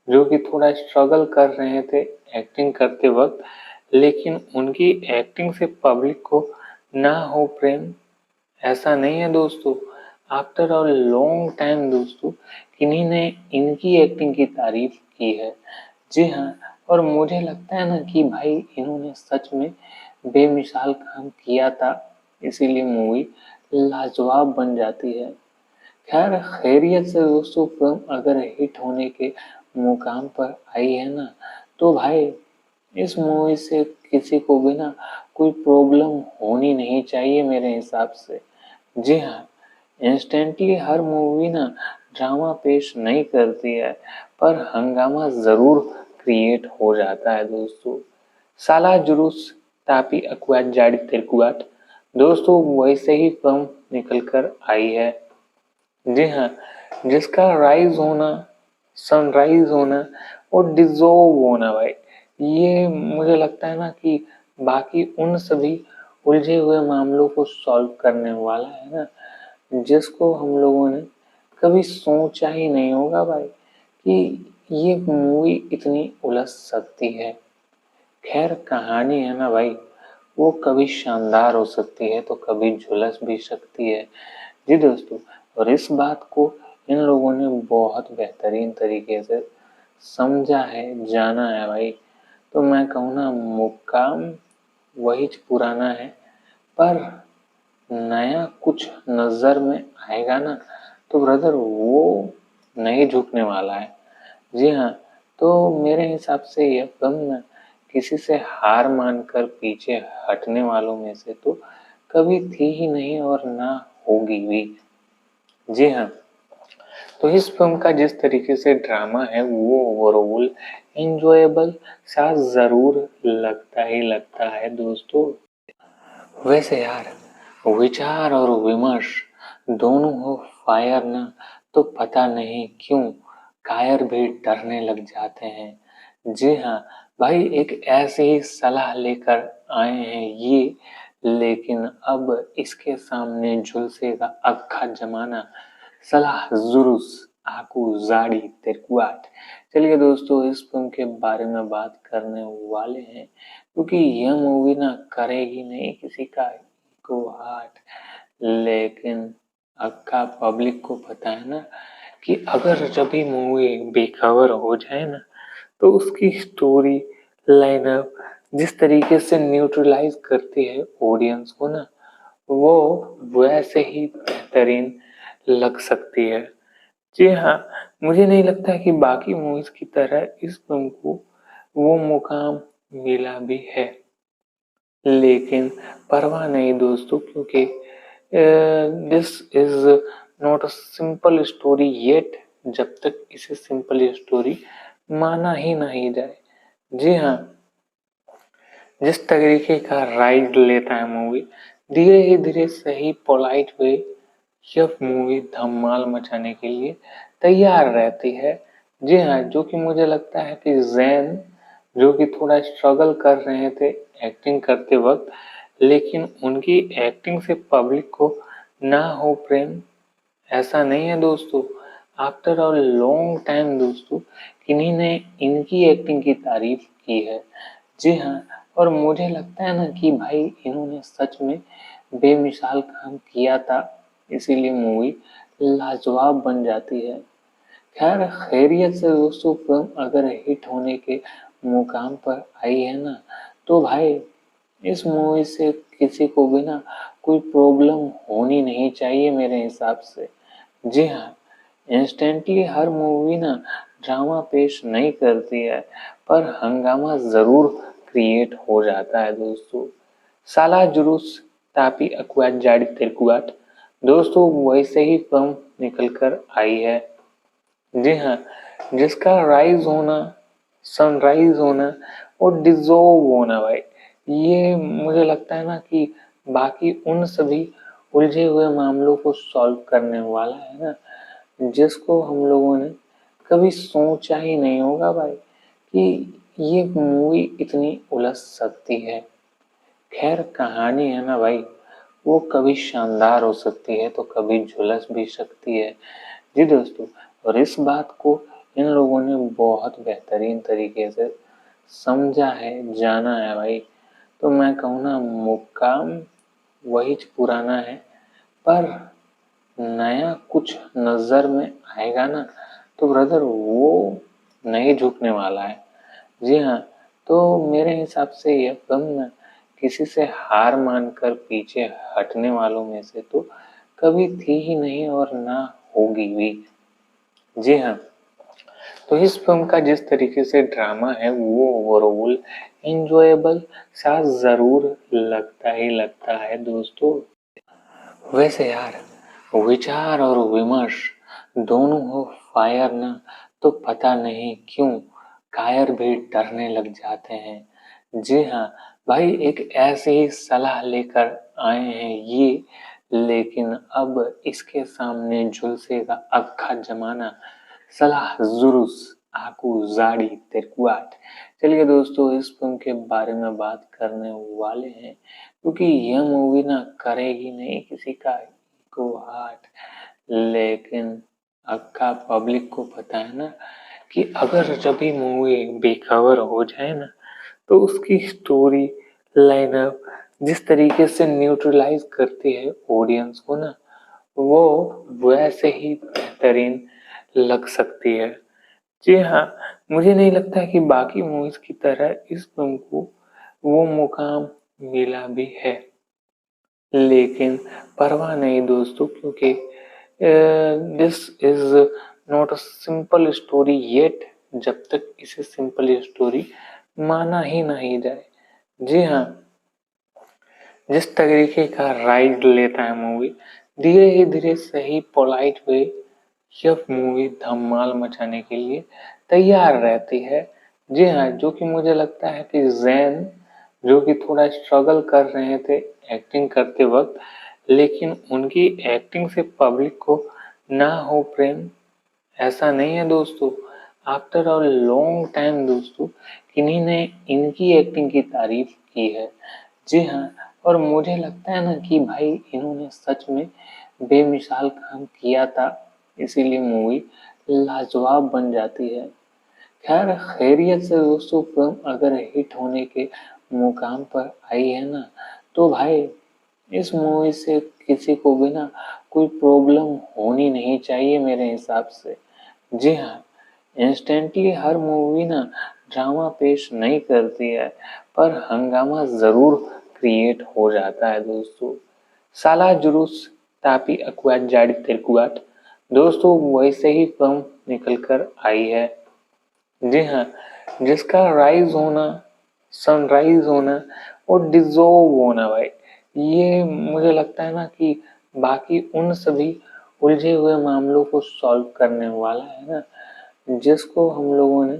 जो कि थोड़ा स्ट्रगल कर रहे थे एक्टिंग करते वक्त, लेकिन उनकी एक्टिंग से पब्लिक को ना हो प्रेम, ऐसा नहीं है दोस्तों। आफ्टर अ लॉन्ग टाइम दोस्तों किन्हीं ने इनकी एक्टिंग की तारीफ की है। जी हाँ, और मुझे लगता है ना कि भाई इन्होंने सच में बेमिसाल काम किया था, इसीलिए मूवी लाजवाब बन जाती है। खैर खैरियत से दोस्तों फिल्म अगर हिट होने के मुकाम पर आई है ना, तो भाई इस मूवी से किसी को भी ना कोई प्रॉब्लम होनी नहीं चाहिए मेरे हिसाब से। जी हाँ, इंस्टेंटली हर मूवी ना ड्रामा पेश नहीं करती है, पर हंगामा जरूर क्रिएट हो जाता है दोस्तों। साला जुलूस तापी अकुआट जाड़ी तिरकुआट दोस्तों वैसे ही फिल्म निकल कर आई है। जी हाँ, जिसका राइज होना, सनराइज होना और डिजोल्व होना भाई, ये मुझे लगता है ना कि बाकी उन सभी उलझे हुए मामलों को सॉल्व करने वाला है ना, जिसको हम लोगों ने कभी सोचा ही नहीं होगा भाई कि ये मूवी इतनी उलझ सकती है। खैर कहानी है ना भाई, वो कभी शानदार हो सकती है तो कभी झुलस भी सकती है। जी दोस्तों, और इस बात को इन लोगों ने बहुत बेहतरीन तरीके से समझा है, जाना है भाई। तो मैं कहूँ ना मुकाम वही पुराना है, पर नया कुछ नजर में आएगा ना तो ब्रदर वो नहीं झुकने वाला है। जी हाँ, तो मेरे हिसाब से यह फिल्म ना किसी से हार मानकर पीछे हटने वालों में से तो कभी थी ही नहीं और ना होगी भी। जी हाँ, तो इस फिल्म का जिस तरीके से ड्रामा है वो ओवरऑल एंजॉयबल सा जरूर लगता ही लगता है दोस्तों। वैसे यार विचार और विमर्श दोनों हो फायर ना, तो पता नहीं क्यों कायर भी डरने लग जाते हैं। जी हाँ भाई, एक ऐसी ही सलाह लेकर आए हैं ये, लेकिन अब इसके सामने झुलसेगा अक्खा जमाना। सलाह जुरुस आकू जाड़ी तिरकुआट। चलिए दोस्तों, इस फिल्म के बारे में बात करने वाले हैं, क्योंकि यह मूवी ना करेगी नहीं किसी का को हार्ट, लेकिन अक्का पब्लिक को पता है ना कि अगर जब भी मूवी बेखबर हो जाए ना तो उसकी स्टोरी लाइनअप जिस तरीके से न्यूट्रलाइज करती है ऑडियंस को ना, वो वैसे ही बेहतरीन लग सकती है। जी हाँ, मुझे नहीं लगता कि बाकी मूवीज की तरह इस फिल्म को वो मुकाम मिला भी है, लेकिन परवाह नहीं दोस्तों, क्योंकि this is not a simple story yet, जब तक इसे सिंपल स्टोरी माना ही नहीं जाए। जी हाँ, जिस तरीके का राइड लेता है मूवी, धीरे ही धीरे सही पोलाइट वे, यह मूवी धमाल मचाने के लिए तैयार रहती है। जी हाँ, जो कि मुझे लगता है कि जैन जो कि थोड़ा स्ट्रगल कर रहे थे एक्टिंग करते वक्त, लेकिन उनकी एक्टिंग से पब्लिक को ना हो प्रेम, ऐसा नहीं है दोस्तों। आफ्टर अ लॉन्ग टाइम दोस्तों किन्हीं ने इनकी एक्टिंग की तारीफ की है। जी हाँ, और मुझे लगता है ना कि भाई इन्होंने सच में बेमिसाल काम किया था, इसीलिए मूवी लाजवाब बन जाती है। खैर खैरियत से दोस्तों फिल्म अगर हिट होने के मुकाम पर आई है ना, तो भाई इस मूवी से किसी को भी ना कोई प्रॉब्लम होनी नहीं चाहिए मेरे हिसाब से। जी हाँ, इंस्टेंटली हर मूवी ना ड्रामा पेश नहीं करती है, पर हंगामा जरूर क्रिएट हो जाता है दोस्तों। साला जुलूस तापी अकुआट जाड़ी तिरकुआट दोस्तों वैसे ही फिल्म निकल कर आई है। जी हाँ, जिसका राइज होना, सनराइज होना और डिजोल्व होना भाई, ये मुझे लगता है ना कि बाकी उन सभी उलझे हुए मामलों को सॉल्व करने वाला है ना, जिसको हम लोगों ने कभी सोचा ही नहीं होगा भाई कि ये मूवी इतनी उलझ सकती है। खैर कहानी है ना भाई, वो कभी शानदार हो सकती है तो कभी झुलस भी सकती है। जी दोस्तों, और इस बात को इन लोगों ने बहुत बेहतरीन तरीके से समझा है, जाना है भाई। तो मैं कहूँ ना मुकाम वही पुराना है, पर नया कुछ नजर में आएगा ना, तो ब्रदर वो नहीं झुकने वाला है। जी हाँ, तो मेरे हिसाब से यह फिल्म ना किसी से हार मानकर पीछे हटने वालों में से तो कभी थी ही नहीं और ना होगी भी। जी हाँ, तो इस फिल्म का जिस तरीके से ड्रामा है वो ओवरऑल एंजॉयबल सा जरूर लगता ही लगता है दोस्तों। वैसे यार, विचार और विमर्श दोनों हो फायर ना, तो पता नहीं क्यों कायर भी डरने लग जाते हैं। जी हाँ भाई, एक ऐसी ही सलाह लेकर आए हैं ये, लेकिन अब इसके सामने झुलसेगा अक्खा जमाना। सलाह जुरुस आकू जाड़ी तिरकुआट। चलिए दोस्तों, इस फिल्म के बारे में बात करने वाले हैं, क्योंकि यह मूवी ना करेगी नहीं किसी का को हार्ट, लेकिन अक्का पब्लिक को पता है ना कि अगर जब भी मूवी बेखबर हो जाए ना, तो उसकी स्टोरी लाइनअप जिस तरीके से न्यूट्रलाइज करती है ऑडियंस को ना, वो वैसे ही बेहतरीन लग सकती है। जी हाँ, मुझे नहीं लगता कि बाकी मूवीज की तरह इस फिल्म को वो मुकाम मिला भी है, लेकिन परवाह नहीं दोस्तों, क्योंकि this is not a simple story yet, जब तक इसे सिंपल स्टोरी माना ही नहीं जाए। जी हाँ, जिस तरीके का राइड लेता है मूवी, धीरे धीरे सही पोलाइट वे, यह मूवी धमाल मचाने के लिए तैयार रहती है। जी हाँ, जो कि मुझे लगता है कि जैन जो कि थोड़ा स्ट्रगल कर रहे थे एक्टिंग करते वक्त, लेकिन उनकी एक्टिंग से पब्लिक को ना हो प्रेम, ऐसा नहीं है दोस्तों। आफ्टर अ लॉन्ग टाइम दोस्तों, किन्हीं ने इनकी एक्टिंग की तारीफ की है। जी हाँ, और मुझे लगता है ना कि भाई इन्होंने सच में बेमिसाल काम किया था, इसीलिए मूवी लाजवाब बन जाती है। खैर खैरियत से दोस्तों, फिल्म अगर हिट होने के मुकाम पर आई है ना, तो भाई इस मूवी से किसी को भी ना कोई प्रॉब्लम होनी नहीं चाहिए मेरे हिसाब से। जी हाँ, इंस्टेंटली हर मूवी ना ड्रामा पेश नहीं करती है, पर हंगामा जरूर क्रिएट हो जाता है दोस्तों। साला जुलूस तापी अकुआट जाड़ी तिरकुआट, दोस्तों वैसे ही फिल्म निकल कर आई है। जी हाँ, जिसका राइज होना, सनराइज होना और डिजोव होना भाई, ये मुझे लगता है ना कि बाकी उन सभी उलझे हुए मामलों को सॉल्व करने वाला है ना, जिसको हम लोगों ने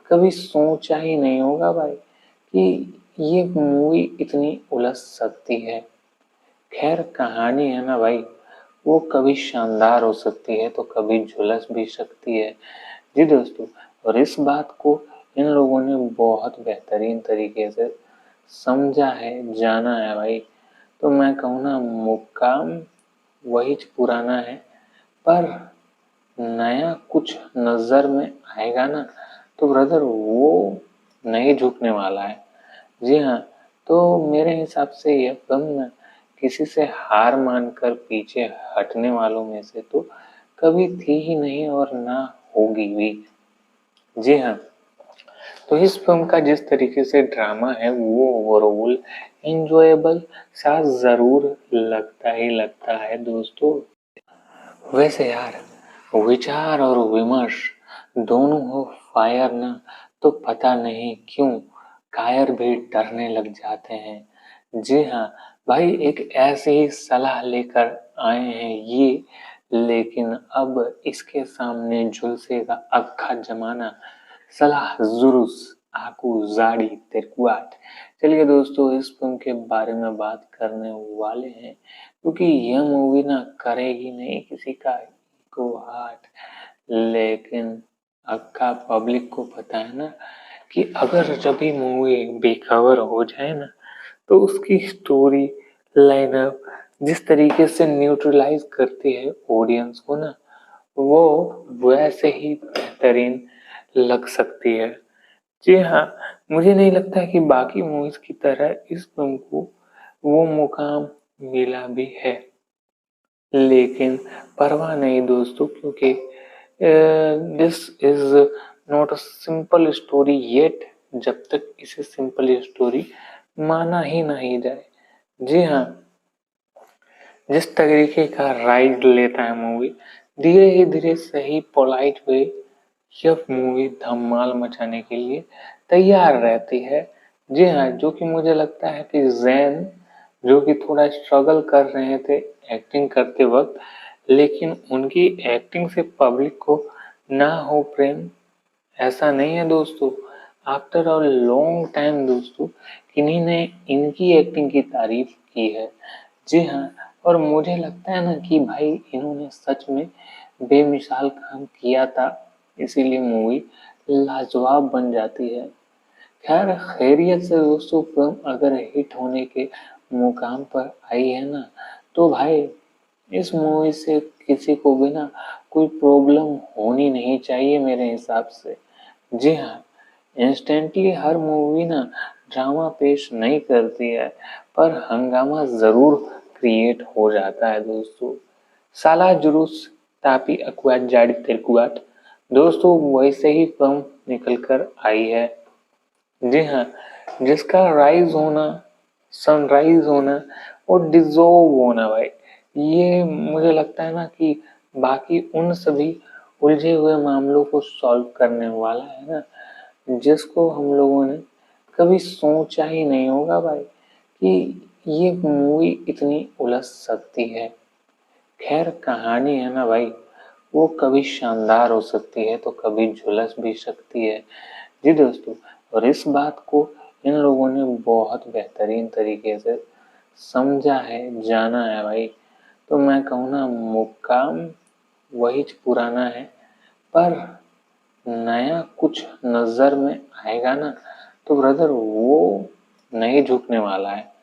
कभी सोचा ही नहीं होगा भाई कि ये मूवी इतनी उलझ सकती है। खैर कहानी है ना भाई, वो कभी शानदार हो सकती है तो कभी झुलस भी सकती है। जी दोस्तों, और इस बात को इन लोगों ने बहुत बेहतरीन तरीके से समझा है, जाना है भाई। तो मैं कहूँ ना, मुकाम वही पुराना है, पर नया कुछ नजर में आएगा ना, तो ब्रदर वो नहीं झुकने वाला है। जी हाँ, तो मेरे हिसाब से यह फिल्म ना किसी से हार मानकर पीछे हटने वालों में से तो कभी थी ही नहीं और ना होगी भी। जी हाँ, तो इस फिल्म का जिस तरीके से ड्रामा है वो ओवरऑल एंजॉयबल सा जरूर लगता ही लगता है दोस्तों। वैसे यार, विचार और विमर्श दोनों हो फायर ना, तो पता नहीं क्यों कायर भी डरने लग जाते हैं। जी हाँ भाई, एक ऐसी ही सलाह लेकर आए हैं ये, लेकिन अब इसके सामने झुलसेगा अक्खा जमाना। सलाह जुरुस आकू जाड़ी तिरकुआट। चलिए दोस्तों, इस फिल्म के बारे में बात करने वाले हैं, क्योंकि यह मूवी ना करेगी नहीं किसी का को हार्ट, लेकिन अक्का पब्लिक को पता है ना कि अगर जब भी मूवी बेखबर हो जाए ना, तो उसकी स्टोरी लाइनअप जिस तरीके से न्यूट्रलाइज करती है ऑडियंस को ना, वो वैसे ही बेहतरीन लग सकती है। जी हाँ, मुझे नहीं लगता कि बाकी मूवीज की तरह इस फिल्म को वो मुकाम मिला भी है, लेकिन परवाह नहीं दोस्तों, क्योंकि this is not a simple story yet, जब तक इसे सिंपल स्टोरी माना ही नहीं जाए। जी हाँ, जिस तरीके का राइड लेता है मूवी, धीरे धीरे सही पोलाइट वे, यह मूवी धमाल मचाने के लिए तैयार रहती है। जी हाँ, जो कि मुझे लगता है कि जैन जो कि थोड़ा स्ट्रगल कर रहे थे एक्टिंग करते वक्त, लेकिन उनकी एक्टिंग से पब्लिक को ना हो प्रेम, ऐसा नहीं है दोस्तों। आफ्टर अ लॉन्ग टाइम दोस्तों, किन्हीं ने इनकी एक्टिंग की तारीफ की है। जी हाँ, और मुझे लगता है ना कि भाई इन्होंने सच में बेमिसाल काम किया था, इसीलिए मूवी लाजवाब बन जाती है। खैर खैरियत से दोस्तों, फिल्म अगर हिट होने के मुकाम पर आई है ना, तो भाई इस मूवी से किसी को भी ना कोई प्रॉब्लम होनी नहीं चाहिए मेरे हिसाब से। जी हाँ, इंस्टेंटली हर मूवी ना ड्रामा पेश नहीं करती है, पर हंगामा जरूर क्रिएट हो जाता है दोस्तों। साला जुलूस तापी अकुआट जाड़ी तिरकुआट, दोस्तों वैसे ही फिल्म निकल कर आई है। जी हाँ, जिसका राइज होना, सनराइज होना और डिजोल्व होना भाई, ये मुझे लगता है ना कि बाकी उन सभी उलझे हुए मामलों को सॉल्व करने वाला है ना, जिसको हम लोगों ने कभी सोचा ही नहीं होगा भाई कि ये मूवी इतनी उलझ सकती है। खैर कहानी है ना भाई, वो कभी शानदार हो सकती है तो कभी झुलस भी सकती है। जी दोस्तों, और इस बात को इन लोगों ने बहुत बेहतरीन तरीके से समझा है, जाना है भाई। तो मैं कहूँ ना, मुकाम वही पुराना है, पर नया कुछ नजर में आएगा ना, तो ब्रदर वो नहीं झुकने वाला है।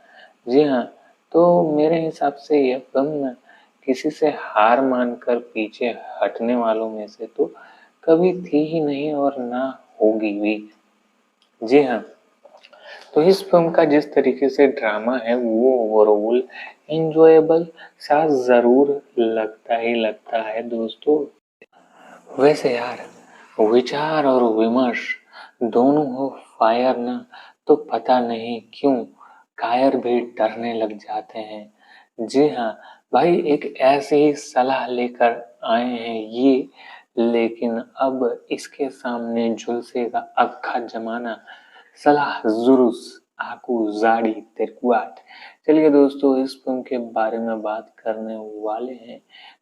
जी हाँ, तो मेरे हिसाब से यह फिल्म ना किसी से हार मानकर पीछे हटने वालों में से तो कभी थी ही नहीं और ना होगी भी। जी हाँ, तो इस फिल्म का जिस तरीके से ड्रामा है वो ओवरऑल एंजॉयबल सा जरूर लगता ही लगता है दोस्तों। वैसे यार, विचार और विमर्श दोनों हो फायर ना, तो पता नहीं क्यों कायर भी डरने लग जाते हैं। जी हाँ भाई, एक ऐसी ही सलाह लेकर आए हैं ये, लेकिन अब इसके सामने झुलसेगा अक्खा जमाना। सलाह जुरुस आकू जाड़ी तिरकुआट। चलिए दोस्तों, इस फिल्म के बारे में बात करने वाले हैं,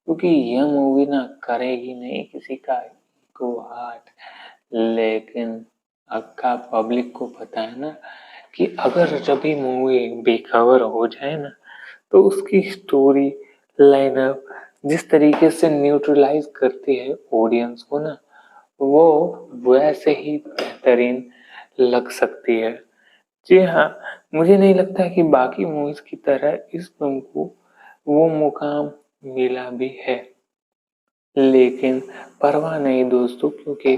क्योंकि यह मूवी ना करेगी नहीं किसी का को हार्ट, लेकिन अक्का पब्लिक को पता है ना कि अगर जब भी मूवी बेखबर हो जाए ना, तो उसकी स्टोरी लाइनअप जिस तरीके से न्यूट्रलाइज करती है ऑडियंस को ना, वो वैसे ही बेहतरीन लग सकती है। जी हाँ, मुझे नहीं लगता कि बाकी मूवीज की तरह इस फिल्म को वो मुकाम मिला भी है, लेकिन परवाह नहीं दोस्तों, क्योंकि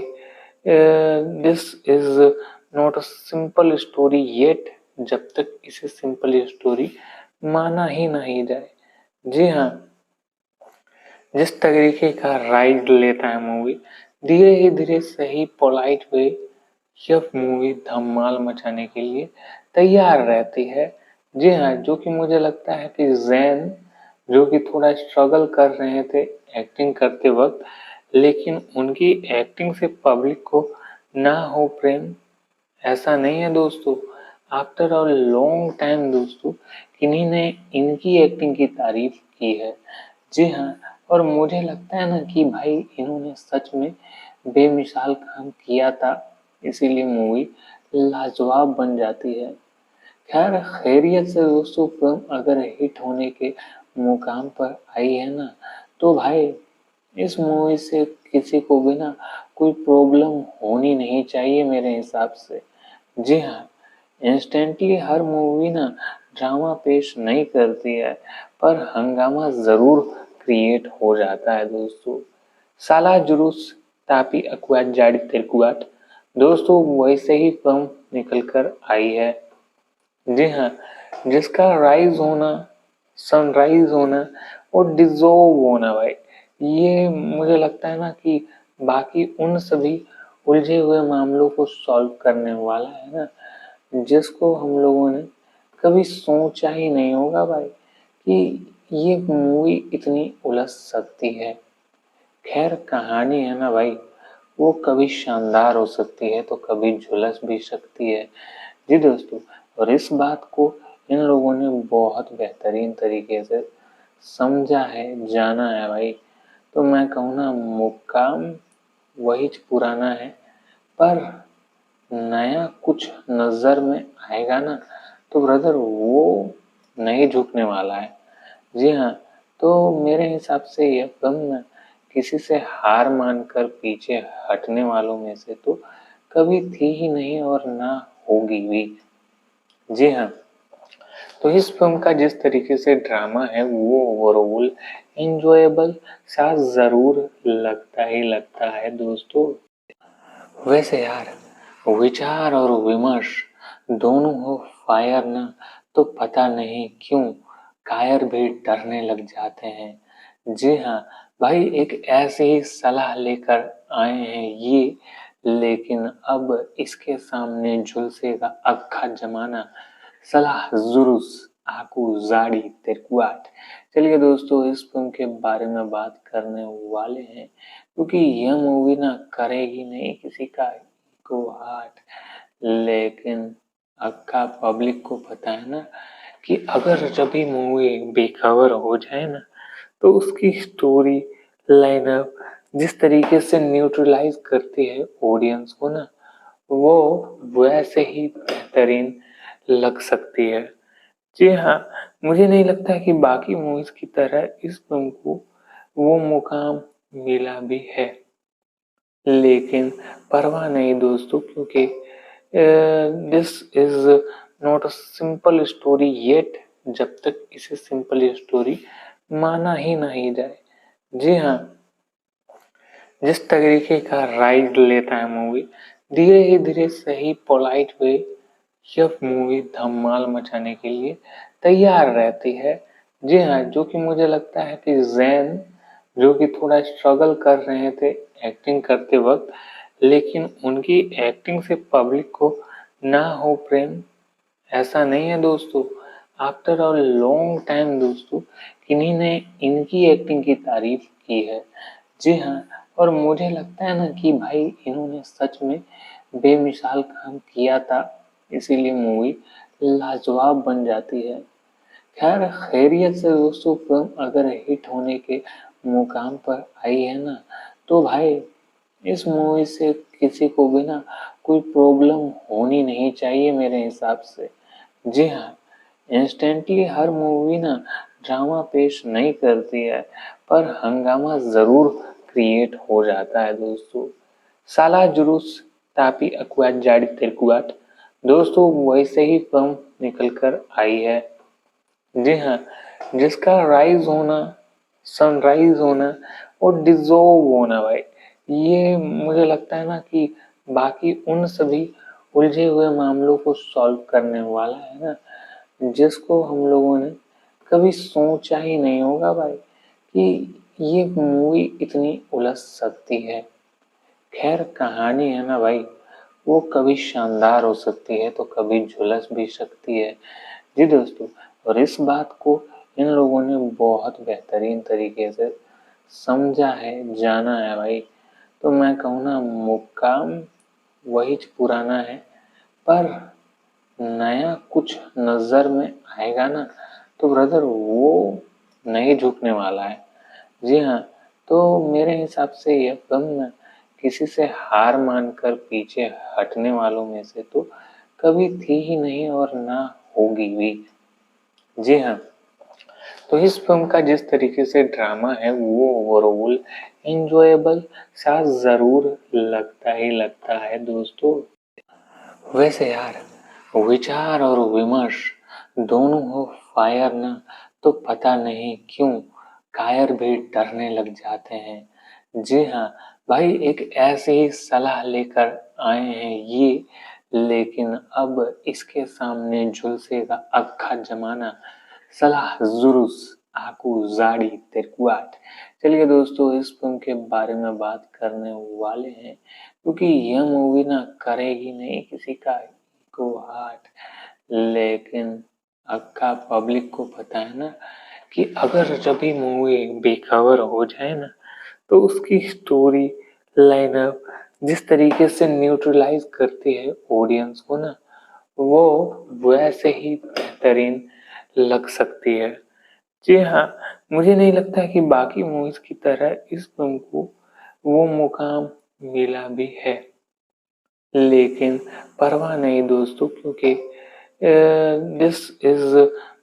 this is not a simple story yet, जब तक इसे सिंपल स्टोरी माना ही नहीं जाए। जी हाँ, जिस तरीके का राइड लेता है मूवी, धीरे धीरे सही पोलाइट वे, यह मूवी धमाल मचाने के लिए तैयार रहती है। जी हाँ, जो कि मुझे लगता है कि जैन जो कि थोड़ा स्ट्रगल कर रहे थे एक्टिंग करते वक्त, लेकिन उनकी एक्टिंग से पब्लिक को ना हो प्रेम, ऐसा नहीं है दोस्तों। आफ्टर अ लॉन्ग टाइम दोस्तों, किन्हीं ने इनकी एक्टिंग की तारीफ की है। जी हाँ, और मुझे लगता है ना कि भाई इन्होंने सच में बेमिसाल काम किया था, इसीलिए मूवी लाजवाब बन जाती है। खैर खैरियत से दोस्तों, फिल्म अगर हिट होने के मुकाम पर आई है ना, तो भाई इस मूवी से किसी को भी ना कोई प्रॉब्लम होनी नहीं चाहिए मेरे हिसाब से। जी हाँ, इंस्टेंटली हर मूवी ना ड्रामा पेश नहीं करती है, पर हंगामा जरूर क्रिएट हो जाता है दोस्तों। साला जुलूस तापी अकुआट जाड़ी तिरकुआट, दोस्तों वैसे ही फिल्म निकल कर आई है। जी हाँ, जिसका राइज होना, सनराइज होना और डिसॉल्व होना भाई, ये मुझे लगता है ना कि बाकी उन सभी उलझे हुए मामलों को सॉल्व करने वाला है ना, जिसको हम लोगों ने कभी सोचा ही नहीं होगा भाई कि ये मूवी इतनी उलझ सकती है। खैर कहानी है ना भाई, वो कभी शानदार हो सकती है तो कभी झुलस भी सकती है। जी दोस्तों, और इस बात को इन लोगों ने बहुत बेहतरीन तरीके से समझा है, जाना है भाई। तो मैं कहूँ ना, मुकाम वही पुराना है, पर नया कुछ नजर में आएगा ना तो ब्रदर वो नहीं झुकने वाला है। जी हाँ, तो मेरे हिसाब से यह फिल्म न किसी से हार मानकर पीछे हटने वालों में से तो कभी थी ही नहीं और ना होगी भी। जी हाँ, तो इस फिल्म का जिस तरीके से ड्रामा है वो ओवरऑल इंजॉयबल सा जरूर लगता ही लगता है दोस्तों। वैसे यार, विचार और विमर्श दोनों हो फायर ना तो पता नहीं क्यों कायर भी डरने लग जाते हैं। जी हाँ भाई, एक ऐसी ही सलाह लेकर आए हैं ये, लेकिन अब इसके सामने झुलसेगा अक्खा जमाना। सलाह जुरुस आकू जाड़ी तिरकुआट। चलिए दोस्तों, इस फिल्म के बारे में बात करने वाले हैं, क्योंकि यह मूवी ना करेगी नहीं किसी का को हार्ट, लेकिन अक्का पब्लिक को पता है ना कि अगर जब भी मूवी बेखबर हो जाए ना तो उसकी स्टोरी लाइनअप जिस तरीके से न्यूट्रलाइज करती है ऑडियंस को ना, वो वैसे ही बेहतरीन लग सकती है। जी हाँ, मुझे नहीं लगता कि बाकी मूवीज की तरह इस फिल्म को वो मुकाम मिला भी है, लेकिन परवाह नहीं दोस्तों, क्योंकि this is not a simple story yet, जब तक इसे सिंपल स्टोरी माना ही नहीं जाए। जी हाँ, जिस तरीके का राइड लेता है मूवी, धीरे धीरे सही पोलाइट वे, यह मूवी धमाल मचाने के लिए तैयार रहती है। जी हाँ, जो कि मुझे लगता है कि जैन जो कि थोड़ा स्ट्रगल कर रहे थे एक्टिंग करते वक्त, लेकिन उनकी एक्टिंग से पब्लिक को ना हो प्रेम, ऐसा नहीं है दोस्तों। आफ्टर अ लॉन्ग टाइम दोस्तों, किन्हीं ने इनकी एक्टिंग की तारीफ की है। जी हाँ, और मुझे लगता है ना कि भाई इन्होंने सच में बेमिसाल काम किया था, इसीलिए मूवी लाजवाब बन जाती है। खैर खैरियत से दोस्तों, फिल्म अगर हिट होने के मुकाम पर आई है ना, तो भाई इस मूवी से किसी को भी ना कोई प्रॉब्लम होनी नहीं चाहिए मेरे हिसाब से। जी हाँ, इंस्टेंटली हर मूवी ना ड्रामा पेश नहीं करती है, पर हंगामा जरूर क्रिएट हो जाता है दोस्तों। साला जुलूस तापी अकुआट जाड़ी तिरकुआट, दोस्तों वैसे ही फिल्म निकल कर आई है। जी हाँ, जिसका राइज होना, सनराइज होना और डिसॉल्व होना भाई, ये मुझे लगता है ना कि बाकी उन सभी उलझे हुए मामलों को सॉल्व करने वाला है ना, जिसको हम लोगों ने कभी सोचा ही नहीं होगा भाई कि ये मूवी इतनी उलझ सकती है। खैर कहानी है ना भाई, वो कभी शानदार हो सकती है तो कभी झुलस भी सकती है। जी दोस्तों, और इस बात को इन लोगों ने बहुत बेहतरीन तरीके से समझा है, जाना है भाई। तो मैं कहूँ ना, मुकाम वही पुराना है, पर नया कुछ नजर में आएगा ना तो ब्रदर वो नहीं झुकने वाला है। जी हाँ, तो मेरे हिसाब से यह फिल्म ना किसी से हार मानकर पीछे हटने वालों में से तो कभी थी ही नहीं और ना होगी भी। जी हाँ, तो इस फिल्म का जिस तरीके से ड्रामा है वो ओवरऑल इंजॉयबल सा जरूर लगता ही लगता है दोस्तों। वैसे यार, विचार और विमर्श दोनों हो फायर ना तो पता नहीं क्यों कायर भी डरने लग जाते हैं। जी हाँ भाई, एक ऐसी ही सलाह लेकर आए हैं ये, लेकिन अब इसके सामने झुलसेगा अक्खा जमाना। सलाह जुरुस आकू जाड़ी तिरकुआट। चलिए दोस्तों, इस फिल्म के बारे में बात करने वाले हैं क्योंकि यह मूवी ना करेगी नहीं किसी का को हार्ट, लेकिन अक्का पब्लिक को पता है ना कि अगर जब भी मूवी बेखबर हो जाए ना तो उसकी स्टोरी लाइनअप जिस तरीके से न्यूट्रलाइज करती है ऑडियंस को ना, वो वैसे ही बेहतरीन लग सकती है। जी हाँ, मुझे नहीं लगता कि बाकी मूवीज की तरह इस फिल्म को वो मुकाम मिला भी है, लेकिन परवाह नहीं दोस्तों, क्योंकि this is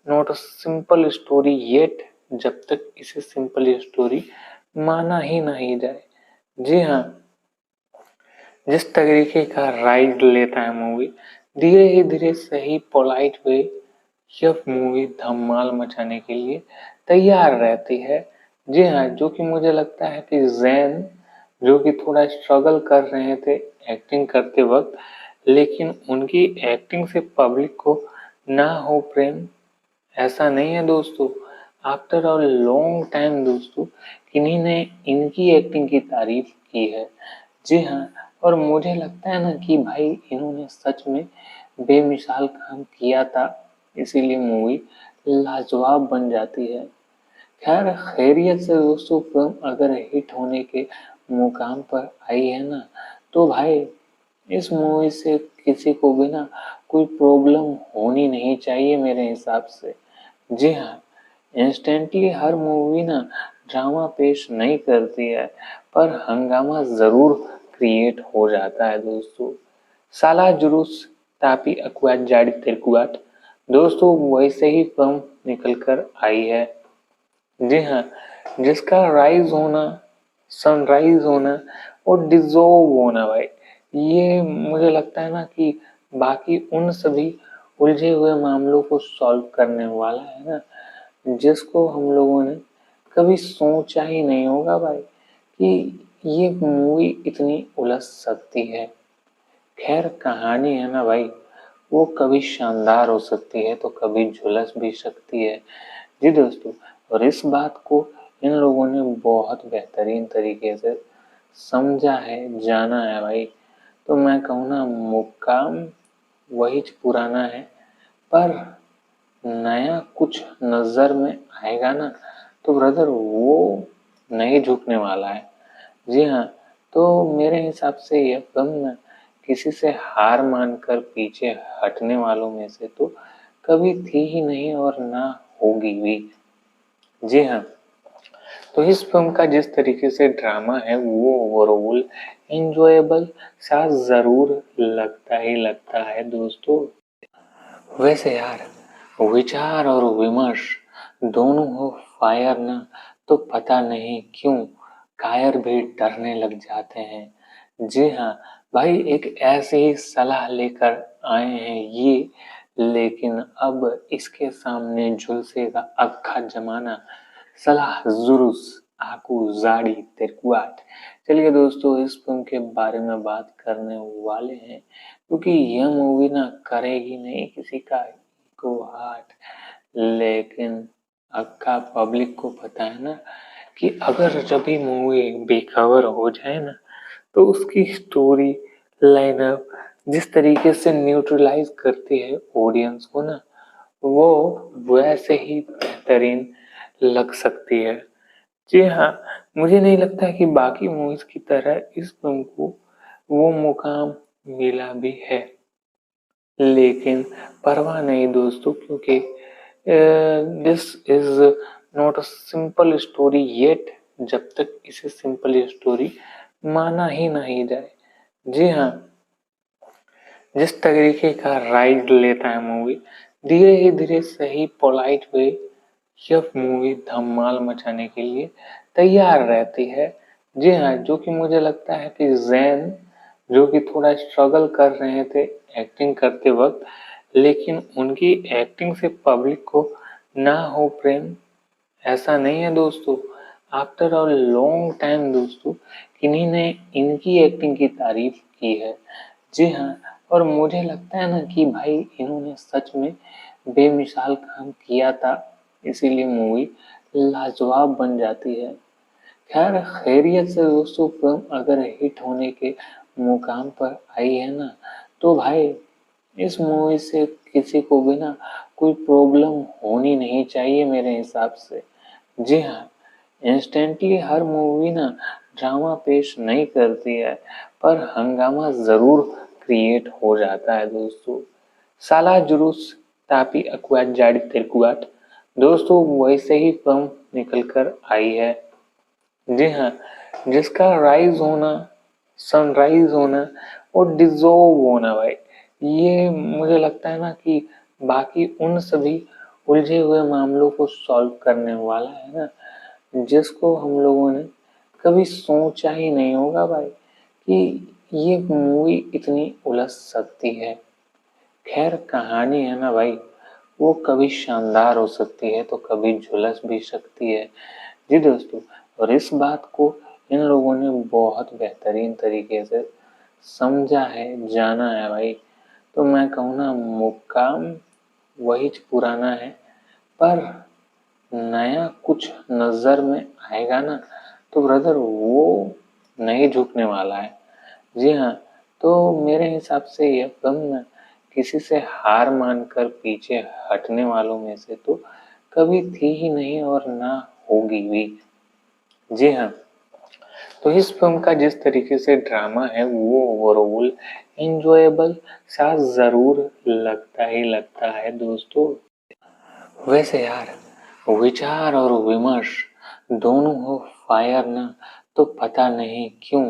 not a simple story yet, जब तक इसे सिंपल स्टोरी माना ही नहीं जाए। जी हाँ, जिस तरीके का राइड लेता है मूवी, धीरे ही धीरे सही पोलाइट वे, यह मूवी धमाल मचाने के लिए तैयार रहती है। जी हाँ, जो कि मुझे लगता है कि जैन जो कि थोड़ा स्ट्रगल कर रहे थे एक्टिंग करते वक्त, लेकिन उनकी एक्टिंग से पब्लिक को ना हो प्रेम, ऐसा नहीं है दोस्तों। आफ्टर अ लॉन्ग टाइम दोस्तों, किन्हीं ने इनकी एक्टिंग की तारीफ की है। जी हाँ, और मुझे लगता है ना कि भाई इन्होंने सच में बेमिसाल काम किया था, इसीलिए मूवी लाजवाब बन जाती है। खैर खैरियत से दोस्तों, फिल्म अगर हिट होने के मुकाम पर आई है ना, तो भाई इस मूवी से किसी को भी ना कोई प्रॉब्लम होनी नहीं चाहिए मेरे हिसाब से। जी हाँ, इंस्टेंटली हर मूवी ना ड्रामा पेश नहीं करती है, पर हंगामा जरूर क्रिएट हो जाता है दोस्तों। साला जुलूस तापी अकुआट जाड़ी तिरकुआट दोस्तों वैसे ही फिल्म निकल कर आई है। जी हाँ, जिसका राइज होना, सनराइज होना और डिजोव होना भाई, ये मुझे लगता है ना कि बाकी उन सभी उलझे हुए मामलों को सॉल्व करने वाला है ना, जिसको हम लोगों ने कभी सोचा ही नहीं होगा भाई कि ये मूवी इतनी उलझ सकती है। खैर कहानी है ना भाई, वो कभी शानदार हो सकती है तो कभी झुलस भी सकती है। जी दोस्तों, और इस बात को इन लोगों ने बहुत बेहतरीन तरीके से समझा है, जाना है भाई। तो मैं कहूँ ना, मुकाम वही पुराना है, पर नया कुछ नजर में आएगा ना तो ब्रदर वो नहीं झुकने वाला है। जी हाँ, तो मेरे हिसाब से यह फिल्म ना किसी से हार मानकर पीछे हटने वालों में से तो कभी थी ही नहीं और ना होगी भी। जी हाँ, तो इस फिल्म का जिस तरीके से ड्रामा है वो ओवरऑल एंजॉयबल सा जरूर लगता ही लगता है दोस्तों। वैसे यार, विचार और विमर्श दोनों हो फायर ना, तो पता नहीं क्यों कायर भी डरने लग जाते हैं। जी हाँ भाई, एक ऐसी ही सलाह लेकर आए हैं ये, लेकिन अब इसके सामने झुलसेगा अक्खा जमाना। सलाह जुरुस आकू जाड़ी तिरकुआट। चलिए दोस्तों, इस फिल्म के बारे में बात करने वाले हैं क्योंकि यह मूवी ना करेगी नहीं किसी का को हार्ट, लेकिन अक्का पब्लिक को पता है ना कि अगर जब भी मूवी बेखबर हो जाए ना तो उसकी स्टोरी लाइनअप जिस तरीके से न्यूट्रलाइज करती है ऑडियंस को ना, वो वैसे ही बेहतरीन लग सकती है। जी हाँ, मुझे नहीं लगता कि बाकी मूवीज की तरह इस फिल्म को वो मुकाम मिला भी है, लेकिन परवाह नहीं दोस्तों, क्योंकि this is not a simple story yet, जब तक इसे सिंपल स्टोरी माना ही नहीं जाए। जी हाँ, जिस तरीके का राइड लेता है मूवी, धीरे ही धीरे सही पोलाइट वे, यह मूवी धमाल मचाने के लिए तैयार रहती है। जी हाँ, जो कि मुझे लगता है कि जैन जो कि थोड़ा स्ट्रगल कर रहे थे एक्टिंग करते वक्त, लेकिन उनकी एक्टिंग से पब्लिक को ना हो प्रेम, ऐसा नहीं है दोस्तों। आफ्टर अ लॉन्ग टाइम दोस्तों, किन्हीं ने इनकी एक्टिंग की तारीफ की है। जी हाँ, और मुझे लगता है ना कि भाई इन्होंने सच में बेमिसाल काम किया था, इसीलिए मूवी लाजवाब बन जाती है। खैर खैरियत से दोस्तों, फिल्म अगर हिट होने के मुकाम पर आई है ना, तो भाई इस मूवी से किसी को भी ना कोई प्रॉब्लम होनी नहीं चाहिए मेरे हिसाब से। जी हाँ, इंस्टेंटली हर मूवी ना ड्रामा पेश नहीं करती है, पर हंगामा ज़रूर क्रिएट हो जाता है दोस्तों। साला जुलूस tapi akuat jadi terkuat। दोस्तों वैसे ही फिल्म निकल कर आई है। जी हाँ, जिसका राइज होना, सनराइज होना और डिजोल्व होना भाई, ये मुझे लगता है ना कि बाकी उन सभी उलझे हुए मामलों को सॉल्व करने वाला है ना, जिसको हम लोगों ने कभी सोचा ही नहीं होगा भाई कि ये मूवी इतनी उलझ सकती है। खैर कहानी है ना भाई, वो कभी शानदार हो सकती है तो कभी झुलस भी सकती है। जी दोस्तों, और इस बात को इन लोगों ने बहुत बेहतरीन तरीके से समझा है, जाना है भाई। तो मैं कहूँ ना, मुकाम वही पुराना है, पर नया कुछ नजर में आएगा ना, तो ब्रदर वो नहीं झुकने वाला है। जी हाँ, तो मेरे हिसाब से यह फिल्म ना किसी से हार मानकर पीछे हटने वालों में से तो कभी थी ही नहीं और ना होगी भी। जी हाँ, तो इस फिल्म का जिस तरीके से ड्रामा है वो ओवरऑल एंजॉयबल सा जरूर लगता ही लगता है दोस्तों। वैसे यार, विचार और विमर्श दोनों हो फायर ना, तो पता नहीं क्यों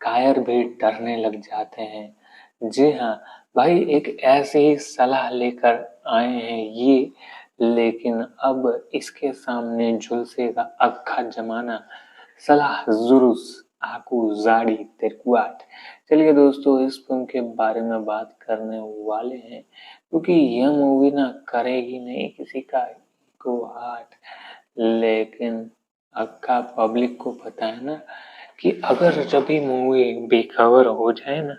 कायर भी डरने लग जाते हैं। जी हाँ भाई, एक ऐसी ही सलाह लेकर आए हैं ये, लेकिन अब इसके सामने झुलसेगा अक्खा जमाना। सलाह जुरुस आकू जाड़ी तेरकुआट। चलिए दोस्तों, इस फिल्म के बारे में बात करने वाले हैं, क्योंकि यह मूवी ना करेगी नहीं किसी का को हार्ट, लेकिन अक्का पब्लिक को पता है ना कि अगर जब भी मूवी बेखबर हो जाए ना,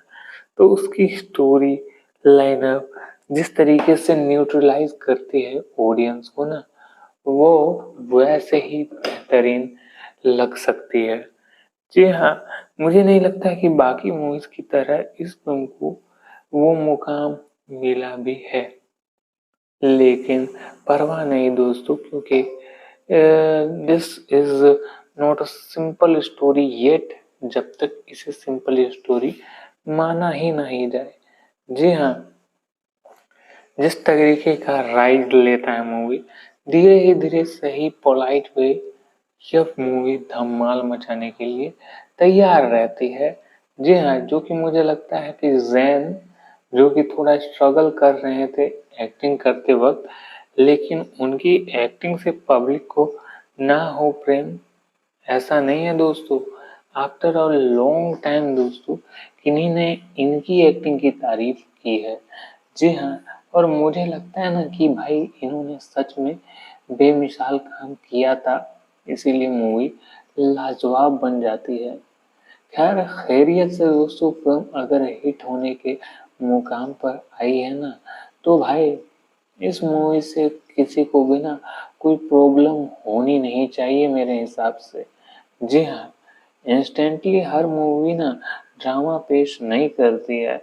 तो उसकी स्टोरी लाइनअप जिस तरीके से न्यूट्रलाइज करती है ऑडियंस को ना, वो वैसे ही बेहतरीन लग सकती है। जी हाँ, मुझे नहीं लगता कि बाकी मूवीज की तरह इस फिल्म को वो मुकाम मिला भी है, लेकिन परवाह नहीं दोस्तों, क्योंकि this is not a simple story yet, जब तक इसे सिंपल स्टोरी माना ही नहीं जाए। जी हाँ, जिस तरीके का राइड लेता है मूवी, धीरे धीरे सही पोलाइट वे, यह मूवी धमाल मचाने के लिए तैयार रहती है। जी हाँ, जो कि मुझे लगता है कि जैन जो कि थोड़ा स्ट्रगल कर रहे थे एक्टिंग करते वक्त, लेकिन उनकी एक्टिंग से पब्लिक को ना हो प्रेम, ऐसा नहीं है दोस्तों। आफ्टर अ लॉन्ग टाइम दोस्तों, किन्हीं ने इनकी एक्टिंग की तारीफ की है। जी हाँ, और मुझे लगता है ना कि भाई इन्होंने सच में बेमिसाल काम किया था, इसीलिए मूवी लाजवाब बन जाती है। खैर खैरियत से दोस्तों, फिल्म अगर हिट होने के मुकाम पर आई है ना, तो भाई इस मूवी से किसी को भी ना कोई प्रॉब्लम होनी नहीं चाहिए मेरे हिसाब से। जी हाँ, इंस्टेंटली हर मूवी ना ड्रामा पेश नहीं करती है,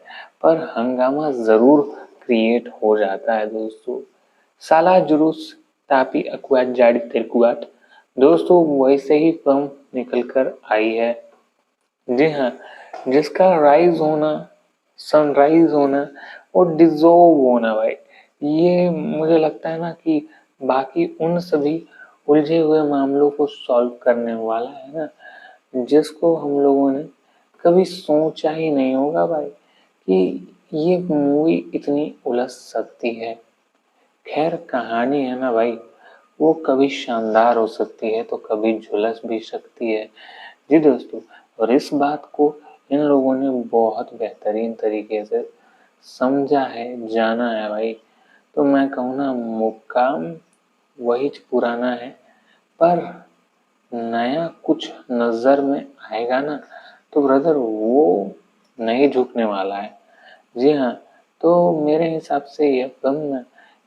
पर हंगामा जरूर क्रिएट हो जाता है दोस्तों। साला जुलूस tapi akuat jadi terkuat। दोस्तों वैसे ही फिल्म निकल कर आई है। जी हाँ, जिसका राइज होना, सनराइज होना और डिजोल्व होना भाई, ये मुझे लगता है ना कि बाकी उन सभी उलझे हुए मामलों को सॉल्व करने वाला है ना, जिसको हम लोगों ने कभी सोचा ही नहीं होगा भाई कि ये मूवी इतनी उलझ सकती है। खैर कहानी है ना भाई, वो कभी शानदार हो सकती है तो कभी झुलस भी सकती है। जी दोस्तों, और इस बात को इन लोगों ने बहुत बेहतरीन तरीके से समझा है, जाना है भाई। तो मैं कहूँ ना, मुकाम वही पुराना है, पर नया कुछ नजर में आएगा ना, तो ब्रदर वो नहीं झुकने वाला है। जी हाँ, तो मेरे हिसाब से यह फिल्म ना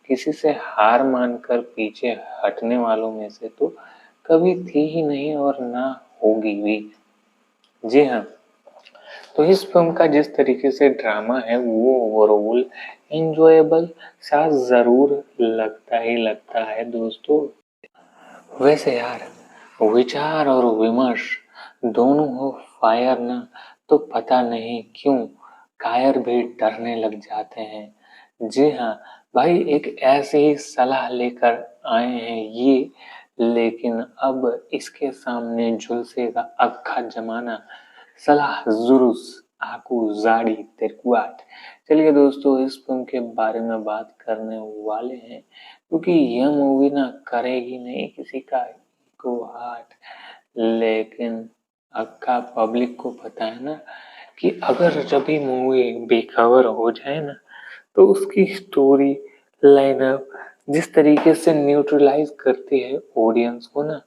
किसी से हार मानकर पीछे हटने वालों में से तो कभी थी ही नहीं और ना होगी भी। जी हाँ, तो इस फिल्म का जिस तरीके से ड्रामा है वो ओवरऑल एंजॉयबल सा जरूर लगता ही लगता है दोस्तों। वैसे यार, विचार और विमर्श दोनों हो फायर ना, तो पता नहीं क्यों कायर भी डरने लग जाते हैं। जी हाँ भाई, एक ऐसी ही सलाह लेकर आए हैं ये, लेकिन अब इसके सामने झुलसेगा अक्खा जमाना। सलाह जुरुस आकू जाड़ी तिरकुआट। चलिए दोस्तों, इस फिल्म के बारे में बात करने वाले हैं, क्योंकि यह मूवी ना करेगी नहीं किसी का को हार्ट, लेकिन अक्का पब्लिक को पता है ना कि अगर जब भी मूवी बेखबर हो जाए ना, तो उसकी स्टोरी लाइनअप जिस तरीके से न्यूट्रलाइज करती है ऑडियंस को ना,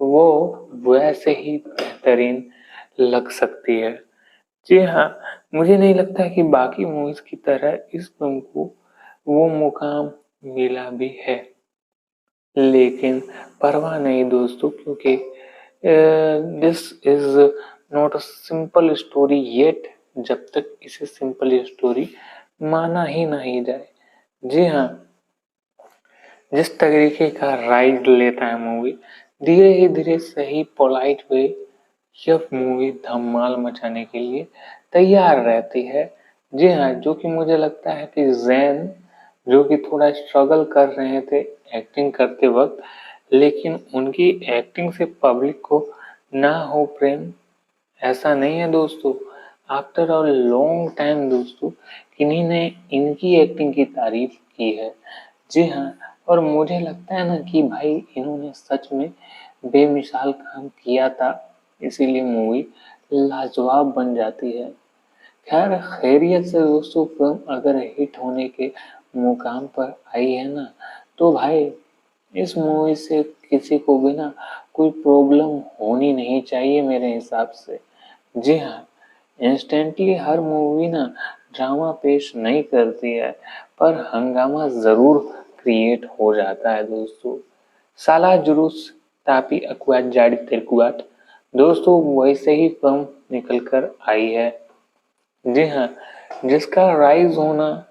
वो वैसे ही बेहतरीन लग सकती है। जी हाँ, मुझे नहीं लगता कि बाकी मूवीज की तरह इस फिल्म को वो मुकाम मिला भी है, लेकिन परवाह नहीं दोस्तों, क्योंकि this is not a simple story yet, जब तक इसे सिंपल स्टोरी माना ही नहीं जाए। जी हाँ, जिस तरीके का राइड लेता है मूवी, धीरे ही धीरे सही पोलाइट वे, यह मूवी धमाल मचाने के लिए तैयार रहती है। जी हाँ, जो कि मुझे लगता है कि जैन जो कि थोड़ा स्ट्रगल कर रहे थे एक्टिंग करते वक्त, लेकिन उनकी एक्टिंग से पब्लिक को ना हो प्रेम, ऐसा नहीं है दोस्तों। आफ्टर अ लॉन्ग टाइम दोस्तों, किन्हीं ने इनकी एक्टिंग की तारीफ की है। जी हाँ, और मुझे लगता है ना कि भाई इन्होंने सच में बेमिसाल काम किया था, इसीलिए मूवी लाजवाब बन जाती है। खैर खैरियत से दोस्तों, फिल्म अगर हिट होने के मुकाम पर आई है ना, तो भाई इस मूवी से किसी को भी ना कोई प्रॉब्लम होनी नहीं चाहिए मेरे हिसाब से। जी हाँ, इंस्टेंटली हर मूवी ना ड्रामा पेश नहीं करती है, पर हंगामा जरूर क्रिएट हो जाता है दोस्तों। साला जुलूस तापी अकुआट जाड़ी तिरकुआट, दोस्तों वैसे ही फिल्म निकल कर आई है। जी हाँ, जिसका राइज होना,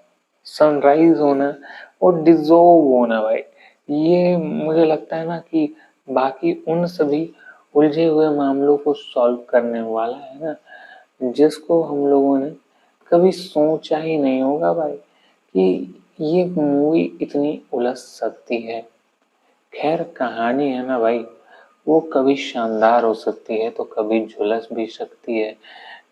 सनराइज होना और डिजोल्व होना भाई, ये मुझे लगता है ना कि बाकी उन सभी उलझे हुए मामलों को सॉल्व करने वाला है ना, जिसको हम लोगों ने कभी सोचा ही नहीं होगा भाई कि ये मूवी इतनी उलझ सकती है। खैर कहानी है ना भाई, वो कभी शानदार हो सकती है तो कभी झुलस भी सकती है।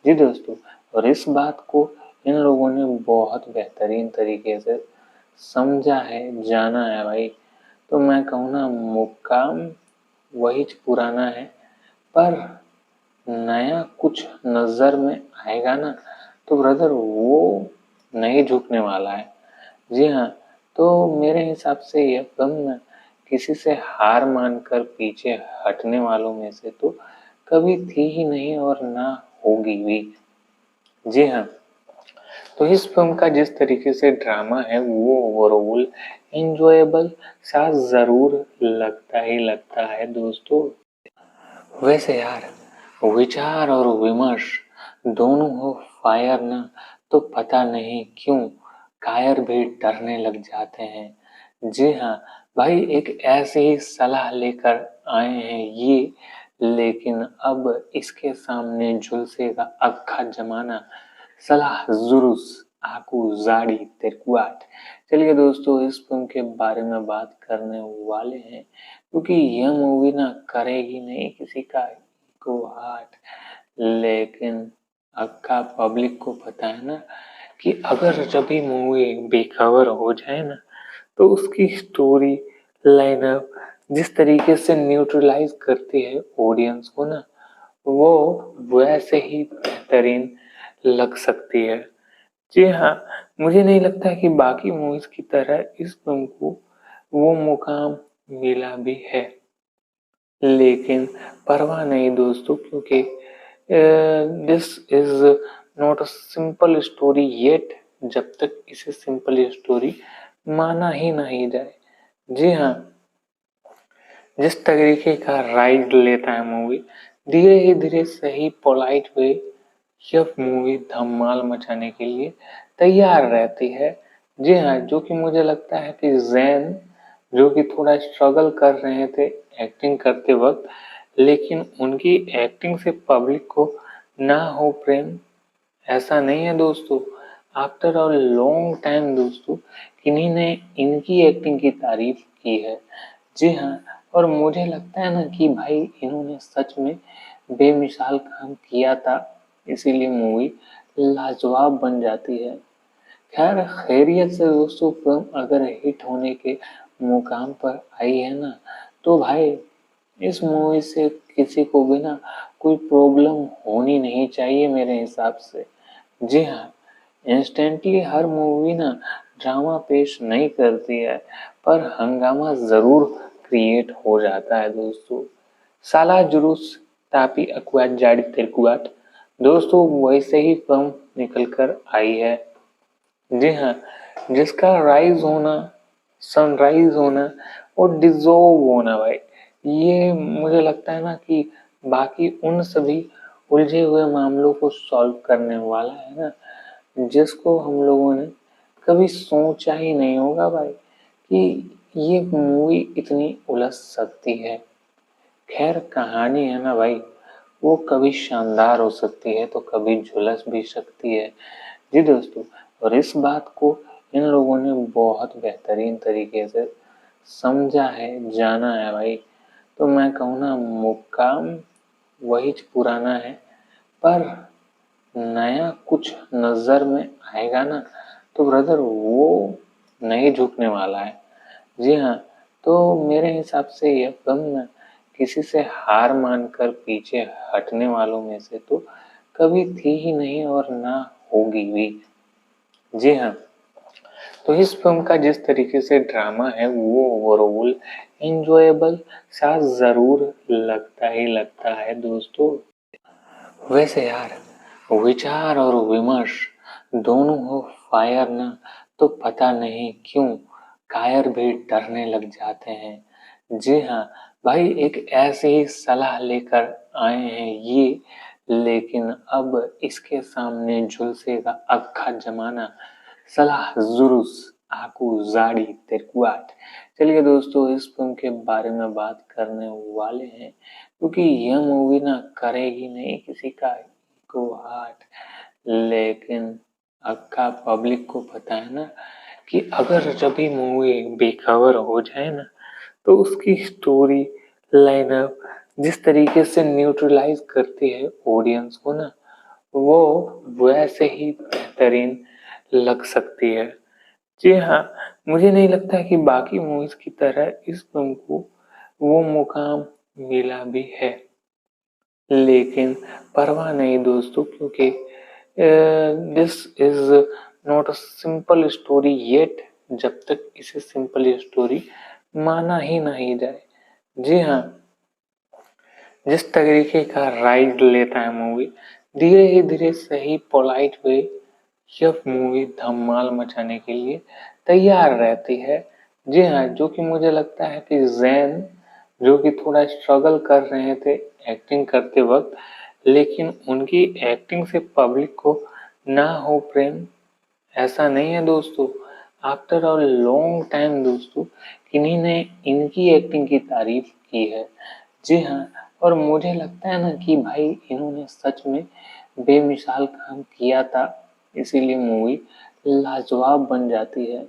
जी दोस्तों, और इस बात को इन लोगों ने बहुत बेहतरीन तरीके से समझा है, जाना है भाई। तो मैं कहूँ ना, मुकाम वही पुराना है, पर नया कुछ नजर में आएगा ना, तो ब्रदर वो नहीं झुकने वाला है। जी हाँ, तो मेरे हिसाब से यह फिल्म ना किसी से हार मानकर पीछे हटने वालों में से तो कभी थी ही नहीं और ना होगी भी। जी हाँ, तो इस फिल्म का जिस तरीके से ड्रामा है वो ओवरऑल एंजॉयबल सा जरूर लगता ही लगता है दोस्तों। वैसे यार, विचार और विमर्श दोनों हो फायर ना, तो पता नहीं क्यों कायर भी डरने लग जाते हैं। जी हाँ भाई, एक ऐसी ही सलाह लेकर आए हैं ये, लेकिन अब इसके सामने झुलसेगा अक्खा जमाना। सलाह जुरुस आकू जाड़ी तिरकुआट। चलिए दोस्तों, इस फिल्म के बारे में बात करने वाले हैं, क्योंकि यह मूवी ना करेगी नहीं किसी का को हार्ट, लेकिन अक्का पब्लिक को पता है ना कि अगर जब भी मूवी बेखबर हो जाए ना, तो उसकी स्टोरी लाइनअप जिस तरीके से न्यूट्रलाइज करती है ऑडियंस को ना, वो वैसे ही बेहतरीन लग सकती है। जी हाँ, मुझे नहीं लगता कि बाकी मूवीज की तरह इस फिल्म को वो मुकाम मिला भी है, लेकिन परवाह नहीं दोस्तों, क्योंकि this is not a simple story yet, जब तक इसे सिंपल स्टोरी माना ही नहीं जाए। जी हाँ, जिस तरीके का राइड लेता है मूवी, धीरे धीरे सही पोलाइट वे, यह मूवी धमाल मचाने के लिए तैयार रहती है। जी हाँ, जो कि मुझे लगता है कि जैन जो कि थोड़ा स्ट्रगल कर रहे थे एक्टिंग करते वक्त, लेकिन उनकी एक्टिंग से पब्लिक को ना हो प्रेम, ऐसा नहीं है दोस्तों। आफ्टर अ लॉन्ग टाइम दोस्तों, किन्हीं ने इनकी एक्टिंग की तारीफ की है। जी हाँ, और मुझे लगता है ना कि भाई इन्होंने सच में बेमिसाल काम किया था, इसीलिए मूवी लाजवाब बन जाती है। खैर खैरियत से दोस्तों, फिल्म अगर हिट होने के मुकाम पर आई है ना, तो भाई इस मूवी से किसी को भी ना कोई प्रॉब्लम होनी नहीं चाहिए मेरे हिसाब से। जी हाँ, इंस्टेंटली हर मूवी ना ड्रामा पेश नहीं करती है, पर हंगामा जरूर क्रिएट हो जाता है दोस्तों। साला जुलूस तापी अकुआट जाड़ी तिरकुआट, दोस्तों वैसे ही फिल्म निकल कर आई है। जी हाँ, जिसका राइज होना, सनराइज होना और डिजोल्व होना भाई, ये मुझे लगता है ना कि बाकी उन सभी उलझे हुए मामलों को सॉल्व करने वाला है ना, जिसको हम लोगों ने कभी सोचा ही नहीं होगा भाई कि ये मूवी इतनी उलझ सकती है। खैर कहानी है ना भाई, वो कभी शानदार हो सकती है तो कभी झुलस भी सकती है। जी दोस्तों, और इस बात को इन लोगों ने बहुत बेहतरीन तरीके से समझा है, जाना है भाई। तो मैं कहूँ ना, मुकाम वही पुराना है, पर नया कुछ नजर में आएगा ना, तो ब्रदर वो नहीं झुकने वाला है। जी हाँ, तो मेरे हिसाब से यह फिल्म ना किसी से हार मानकर पीछे हटने वालों में से तो कभी थी ही नहीं और ना होगी भी। जी हाँ, तो इस फिल्म का जिस तरीके से ड्रामा है वो ओवरऑल इंजॉयबल सा जरूर लगता ही लगता है दोस्तों। वैसे यार, विचार और विमर्श दोनों हो फायर ना, तो पता नहीं क्यों कायर भी डरने लग जाते हैं। जी हाँ भाई, एक ऐसी ही सलाह लेकर आए हैं ये, लेकिन अब इसके सामने झुलसेगा अक्खा जमाना। सलाह जुरुस आकू जाड़ी तिरकुआट। चलिए दोस्तों, इस फिल्म के बारे में बात करने वाले हैं, क्योंकि यह मूवी ना करेगी नहीं किसी का को हार्ट, लेकिन अक्का पब्लिक को पता है ना कि अगर जब भी मूवी बेखबर हो जाए ना, तो उसकी स्टोरी लाइनअप जिस तरीके से न्यूट्रलाइज करती है ऑडियंस को ना, वो वैसे ही बेहतरीन लग सकती है। जी हाँ, मुझे नहीं लगता कि बाकी मूवीज की तरह इस फिल्म को वो मुकाम मिला भी है, लेकिन परवाह नहीं दोस्तों, क्योंकि this is not a simple story yet, जब तक इसे सिंपल स्टोरी माना ही नहीं जाए। जी हाँ, जिस तरीके का राइड लेता है मूवी, धीरे धीरे सही पोलाइट वे, यह मूवी धमाल मचाने के लिए तैयार रहती है। जी हाँ, जो कि मुझे लगता है कि जैन जो कि थोड़ा स्ट्रगल कर रहे थे एक्टिंग करते वक्त, लेकिन उनकी एक्टिंग से पब्लिक को ना हो प्रेम, ऐसा नहीं है दोस्तों। आफ्टर अ लॉन्ग टाइम दोस्तों, किन्हीं ने इनकी एक्टिंग की तारीफ की है। जी हाँ, और मुझे लगता है ना कि भाई इन्होंने सच में बेमिसाल काम किया था, इसीलिए मूवी लाजवाब बन जाती है।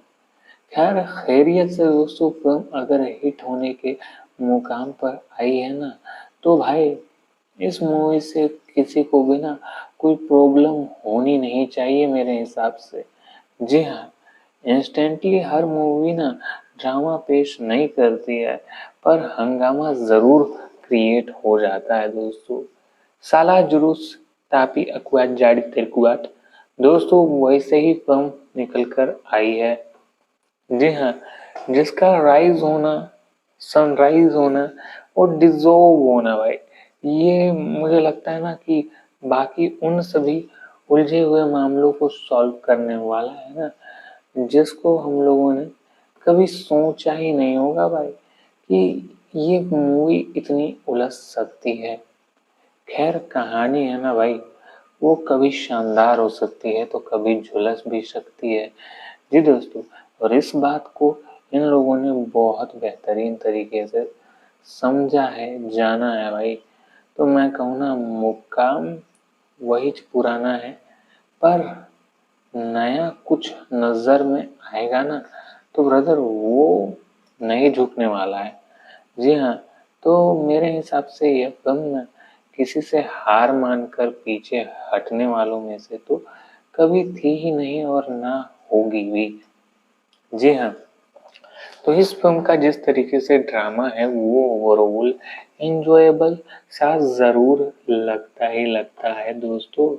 खैर खैरियत से दोस्तों, फिल्म अगर हिट होने के मुकाम पर आई है ना, तो भाई इस मूवी से किसी को भी ना कोई प्रॉब्लम होनी नहीं चाहिए मेरे हिसाब से। जी हाँ, इंस्टेंटली हर मूवी ना ड्रामा पेश नहीं करती है, पर हंगामा जरूर क्रिएट हो जाता है दोस्तों। साला जुलूस तापी अकुआट जाड़ी तिरकुआट, दोस्तों वैसे ही फिल्म निकल कर आई है। जी हाँ, जिसका राइज होना, सनराइज होना और डिजोल्व होना भाई, ये मुझे लगता है ना कि बाकी उन सभी उलझे हुए मामलों को सॉल्व करने वाला है ना, जिसको हम लोगों ने कभी सोचा ही नहीं होगा भाई कि ये मूवी इतनी उलझ सकती है। खैर कहानी है ना भाई, वो कभी शानदार हो सकती है तो कभी झुलस भी सकती है। जी दोस्तों, और इस बात को इन लोगों ने बहुत बेहतरीन तरीके से समझा है, जाना है भाई। तो मैं कहूँ ना, मुकाम वही पुराना है, पर नया कुछ नजर में आएगा ना तो ब्रदर वो नहीं झुकने वाला है। जी हाँ, तो मेरे हिसाब से यह फिल्म ना किसी से हार मानकर पीछे हटने वालों में से तो कभी थी ही नहीं और ना होगी भी। जी हाँ, तो इस फिल्म का जिस तरीके से ड्रामा है वो ओवरऑल एंजॉयबल सा जरूर लगता ही लगता है दोस्तों।